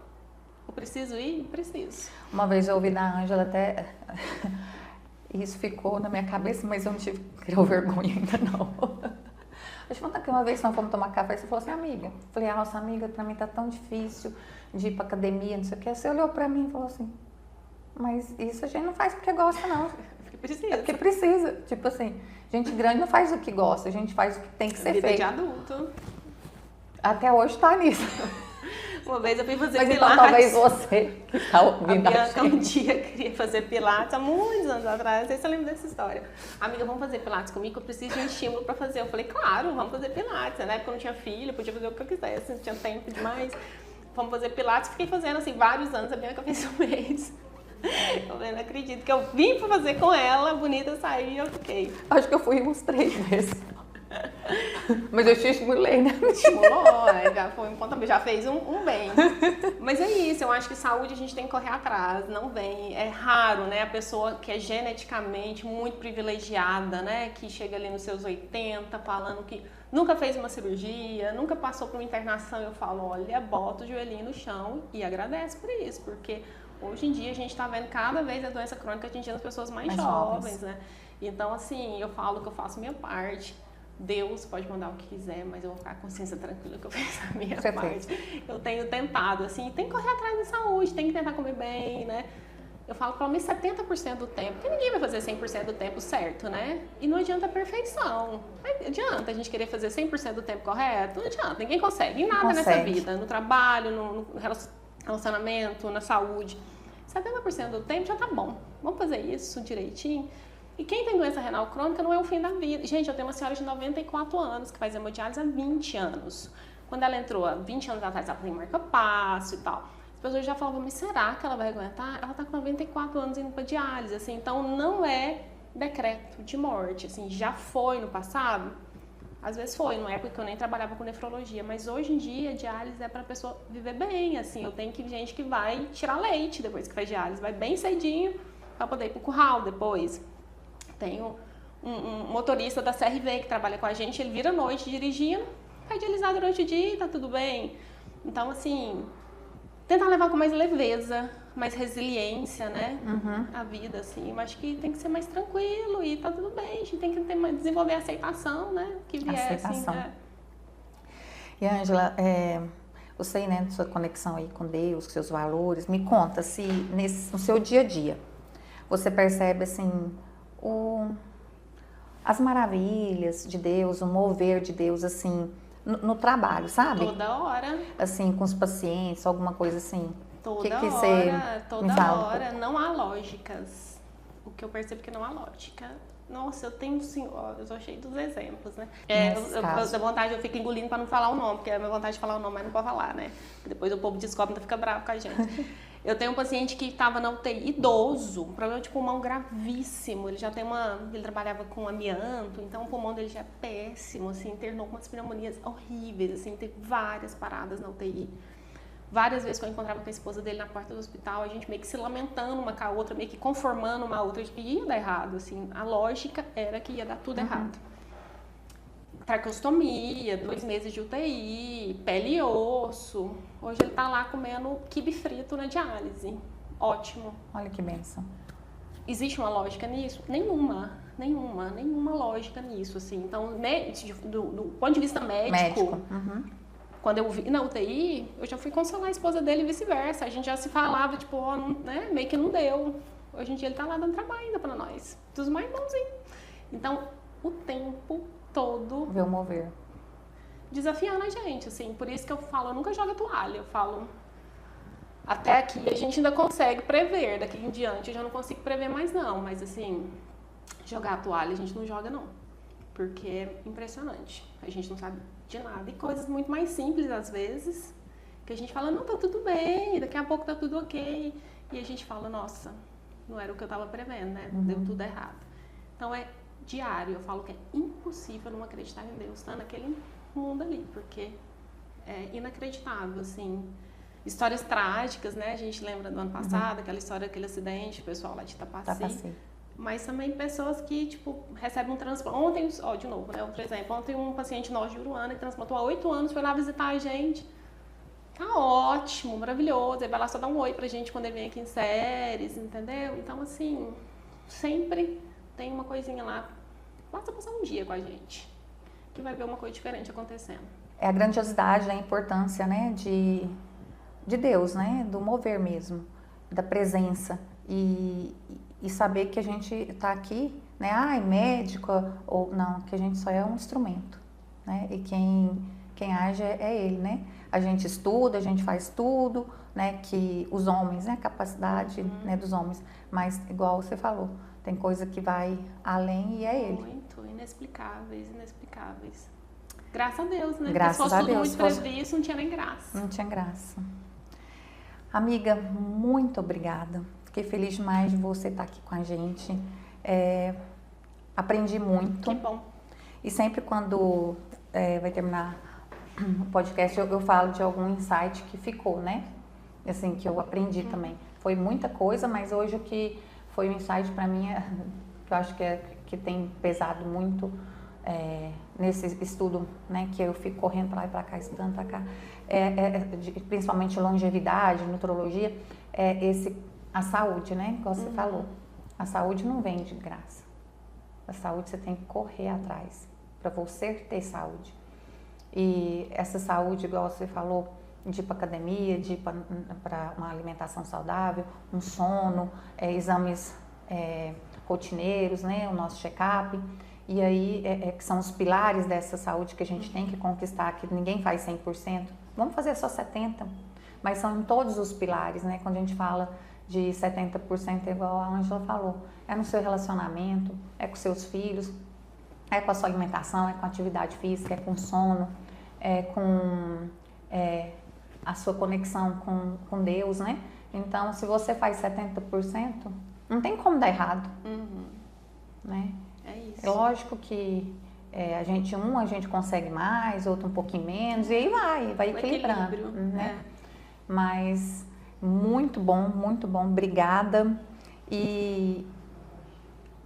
Eu preciso ir? Preciso. Uma vez eu ouvi da Ângela até... Isso ficou na minha cabeça, mas eu não tive vergonha ainda não. Deixa eu contar que uma vez nós fomos tomar café e você falou assim, amiga. Eu falei, nossa amiga, para mim tá tão difícil de ir para academia, não sei o que. Você olhou para mim e falou assim... Mas isso a gente não faz porque gosta, não. Porque precisa. É porque precisa. Tipo assim, gente grande não faz o que gosta, a gente faz o que tem que ser feito. Vida de adulto. Até hoje tá nisso. Uma vez eu fui fazer Mas pilates. Então talvez você que tá ouvindo a Bianca um dia queria fazer pilates, há muitos anos atrás, não sei se você lembra dessa história. Amiga, vamos fazer pilates comigo? Eu preciso de um estímulo pra fazer. Eu falei, claro, vamos fazer pilates. Na época eu não tinha filho, podia fazer o que eu quisesse, não tinha tempo demais. Vamos fazer pilates. Fiquei fazendo assim vários anos, a Bianca fez um mês. Eu não acredito que eu vim pra fazer com ela, bonita, saí e eu fiquei. Acho que eu fui uns 3 vezes. Mas eu te estimulei, né? Estimulou, já foi um ponto, já fez um bem. Mas é isso, eu acho que saúde a gente tem que correr atrás, não vem. É raro, né? A pessoa que é geneticamente muito privilegiada, né? Que chega ali nos seus 80, falando que nunca fez uma cirurgia, nunca passou por uma internação. Eu falo, olha, bota o joelhinho no chão e agradece por isso, porque hoje em dia a gente está vendo cada vez a doença crônica atingindo as pessoas mais jovens, né? Então, assim, eu falo que eu faço a minha parte. Deus pode mandar o que quiser, mas eu vou ficar com a consciência tranquila que eu fiz a minha parte. Eu tenho tentado, assim, tem que correr atrás da saúde, tem que tentar comer bem, né? Eu falo pelo menos 70% do tempo, porque ninguém vai fazer 100% do tempo certo, né? E não adianta a perfeição. Não adianta a gente querer fazer 100% do tempo correto, não adianta, ninguém consegue. Em nada nessa vida, no trabalho, no relacionamento, na saúde. 70% do tempo já tá bom. Vamos fazer isso direitinho. E quem tem doença renal crônica não é o fim da vida. Gente, eu tenho uma senhora de 94 anos que faz hemodiálise há 20 anos. Quando ela entrou há 20 anos atrás, ela tem marca-passo e tal. As pessoas já falavam, mas será que ela vai aguentar? Ela tá com 94 anos indo pra diálise, assim. Então, não é decreto de morte, assim. Já foi no passado? Às vezes foi, não é porque eu nem trabalhava com nefrologia. Mas hoje em dia, diálise é pra pessoa viver bem, assim. Eu tenho gente que vai tirar leite depois que faz diálise. Vai bem cedinho pra poder ir pro curral depois. Tenho um motorista da CRV que trabalha com a gente, ele vira à noite dirigindo, vai dialisar durante o dia e tá tudo bem. Então, assim, tentar levar com mais leveza, mais resiliência, né? Uhum. A vida, assim. Eu acho que tem que ser mais tranquilo e tá tudo bem. A gente tem que desenvolver a aceitação, né? Que vier, Aceitação. assim. E, Ângela, você, né, sua conexão aí com Deus, com seus valores, me conta se no seu dia a dia você percebe, assim, as maravilhas de Deus, o mover de Deus, assim, no trabalho, sabe? Toda hora. Assim, com os pacientes, alguma coisa assim. Toda que hora, você toda me fala? hora. Não há lógicas. O que eu percebo é que não há lógica. Nossa, eu tenho sim, ó, eu sou cheia dos exemplos, né? Eu tenho vontade, eu fico engolindo pra não falar o nome, porque é a minha vontade de falar o nome, mas não pode falar, né? Depois o povo descobre e fica bravo com a gente. Eu tenho um paciente que estava na UTI, idoso, um problema de pulmão gravíssimo. Ele já tem ele trabalhava com amianto, então o pulmão dele já é péssimo, assim, internou com umas pneumonias horríveis, assim, teve várias paradas na UTI. Várias vezes que eu encontrava com a esposa dele na porta do hospital, a gente meio que se lamentando uma com a outra, meio que conformando uma a outra, de que ia dar errado, assim. A lógica era que ia dar tudo errado. Traqueostomia, 2 meses de UTI, pele e osso. Hoje ele tá lá comendo quibe frito na diálise. Ótimo. Olha que bênção. Existe uma lógica nisso? Nenhuma lógica nisso, assim. Então, do ponto de vista médico. Quando eu vi na UTI, eu já fui consolar a esposa dele e vice-versa. A gente já se falava, tipo, ó, né, meio que não deu. Hoje em dia ele tá lá dando trabalho ainda pra nós. Dos mais bonzinhos. Então, o tempo todo... Ver o mover. Desafiando a gente, assim. Por isso que eu falo, eu nunca jogo a toalha. Eu falo, até aqui a gente ainda consegue prever. Daqui em diante eu já não consigo prever mais não. Mas, assim, jogar a toalha a gente não joga, não. Porque é impressionante. A gente não sabe de nada. E coisas muito mais simples, às vezes, que a gente fala, não, tá tudo bem, daqui a pouco tá tudo ok. E a gente fala, nossa, não era o que eu tava prevendo, né? Deu tudo errado. Então, é diário. Eu falo que é impossível não acreditar em Deus, tá? Naquele mundo ali, porque é inacreditável, assim. Histórias trágicas, né? A gente lembra do ano passado, aquela história, aquele acidente, o pessoal lá de Itapaci. Mas também pessoas que, tipo, recebem um transplante. Ontem, de novo, né? Por exemplo, ontem um paciente nosso de Uruana que transplantou há 8 anos, foi lá visitar a gente. Tá ótimo, maravilhoso. Ele vai lá só dar um oi pra gente quando ele vem aqui em Séries, entendeu? Então, assim, sempre tem uma coisinha lá. Basta passar um dia com a gente, que vai ver uma coisa diferente acontecendo. É a grandiosidade, a importância, né, de Deus, né, do mover mesmo, da presença. E saber que a gente está aqui, né, médico, ou não, que a gente só é um instrumento, né, e quem age é Ele, né. A gente estuda, a gente faz tudo, né, que os homens, né, a capacidade, né, dos homens, mas igual você falou, tem coisa que vai além e é Ele. Muito, inexplicáveis. Graças a Deus, né, Graças porque se a fosse tudo Deus, muito previsto, não tinha nem graça. Não tinha graça. Amiga, muito obrigada. Fiquei feliz demais de você estar aqui com a gente. Aprendi muito. Que bom. E sempre quando vai terminar o podcast, eu falo de algum insight que ficou, né? Assim, que eu aprendi também. Foi muita coisa, mas hoje o que foi um insight para mim, que eu acho que tem pesado muito nesse estudo, né? Que eu fico correndo para lá e para cá, estudando para cá, principalmente longevidade, nutrologia, a saúde, né? Como você falou. A saúde não vem de graça. A saúde você tem que correr atrás para você ter saúde. E essa saúde, igual você falou, de ir para academia, de ir para uma alimentação saudável, um sono, exames rotineiros, né? O nosso check-up. E aí, que são os pilares dessa saúde que a gente tem que conquistar, que ninguém faz 100%. Vamos fazer só 70%, mas são em todos os pilares, né? Quando a gente fala de 70%, igual a Ângela falou, é no seu relacionamento, é com seus filhos, é com a sua alimentação, é com a atividade física, é com sono, é com a sua conexão com Deus, né? Então, se você faz 70%, não tem como dar errado, né? É isso. É lógico que a gente consegue mais, outro um pouquinho menos, e aí vai equilibrando, né? Mas muito bom, obrigada, e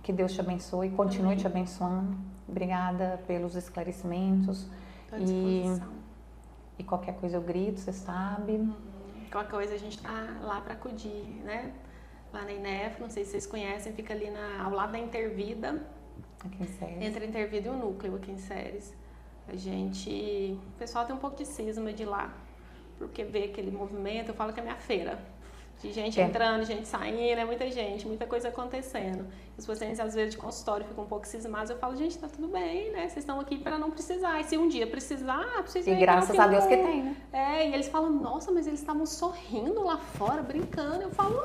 que Deus te abençoe e continue te abençoando. Obrigada pelos esclarecimentos, e qualquer coisa eu grito, você sabe. Qualquer coisa a gente tá lá para acudir, né? Lá na INEF, não sei se vocês conhecem, fica ali ao lado da Intervida. Aqui em Ceres. Entre a Intervida e o Núcleo aqui em Ceres. O pessoal tem um pouco de cisma de ir lá, porque vê aquele movimento, eu falo que é minha feira. De gente entrando, gente saindo, muita gente, muita coisa acontecendo. Os pacientes, às vezes, de consultório ficam um pouco cismados. Eu falo, gente, tá tudo bem, né? Vocês estão aqui para não precisar. E se um dia precisar, precisa. E graças a Deus que tem, né? E eles falam, nossa, mas eles estavam sorrindo lá fora, brincando. Eu falo,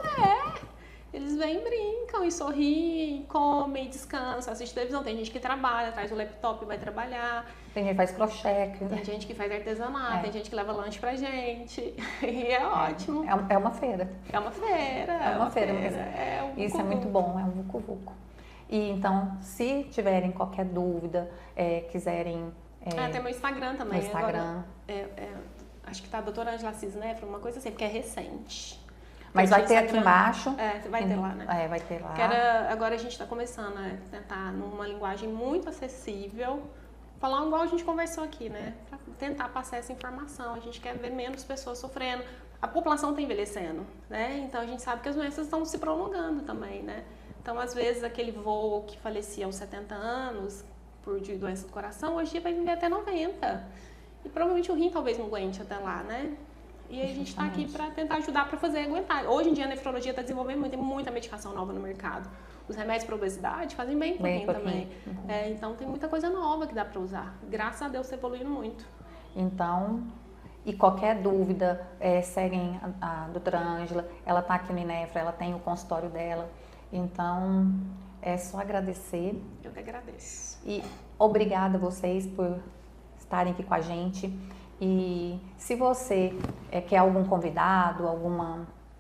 eles vêm, brincam e sorriem, comem, descansam, assistem televisão. Tem gente que trabalha, traz o laptop e vai trabalhar. Tem gente que faz crochê. Tem gente que faz artesanato, tem gente que leva lanche pra gente. E é ótimo. É uma feira. É uma feira. É uma feira. Isso é muito bom, é um vucu-vucu. E então, se tiverem qualquer dúvida, quiserem... tem meu Instagram também. No Instagram. Agora, acho que tá a doutora Angela Cisnefro, uma coisa assim, porque é recente. Mas vai ter aqui embaixo. Vai ter lá, né? Vai ter lá. Agora a gente está começando a tentar, numa linguagem muito acessível, falar igual a gente conversou aqui, né? Para tentar passar essa informação. A gente quer ver menos pessoas sofrendo. A população está envelhecendo, né? Então a gente sabe que as doenças estão se prolongando também, né? Então, às vezes, aquele vô que falecia aos 70 anos de doença do coração, hoje vai viver até 90. E provavelmente o rim talvez não aguente até lá, né? E a gente está aqui para tentar ajudar para fazer aguentar. Hoje em dia a nefrologia está desenvolvendo muito, tem muita medicação nova no mercado. Os remédios para obesidade fazem bem para o rim também. Então tem muita coisa nova que dá para usar. Graças a Deus está evoluindo muito. Então, e qualquer dúvida, seguem a doutora Ângela, ela está aqui no INEFRA, ela tem o consultório dela. Então, é só agradecer. Eu que agradeço. E obrigada a vocês por estarem aqui com a gente. E se você quer algum convidado,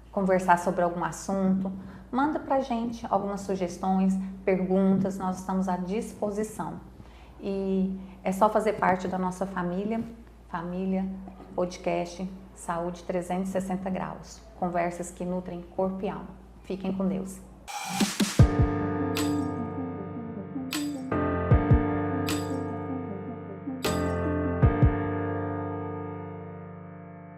conversar sobre algum assunto, manda pra gente algumas sugestões, perguntas, nós estamos à disposição. E é só fazer parte da nossa família podcast Saúde 360 Graus. Conversas que nutrem corpo e alma. Fiquem com Deus.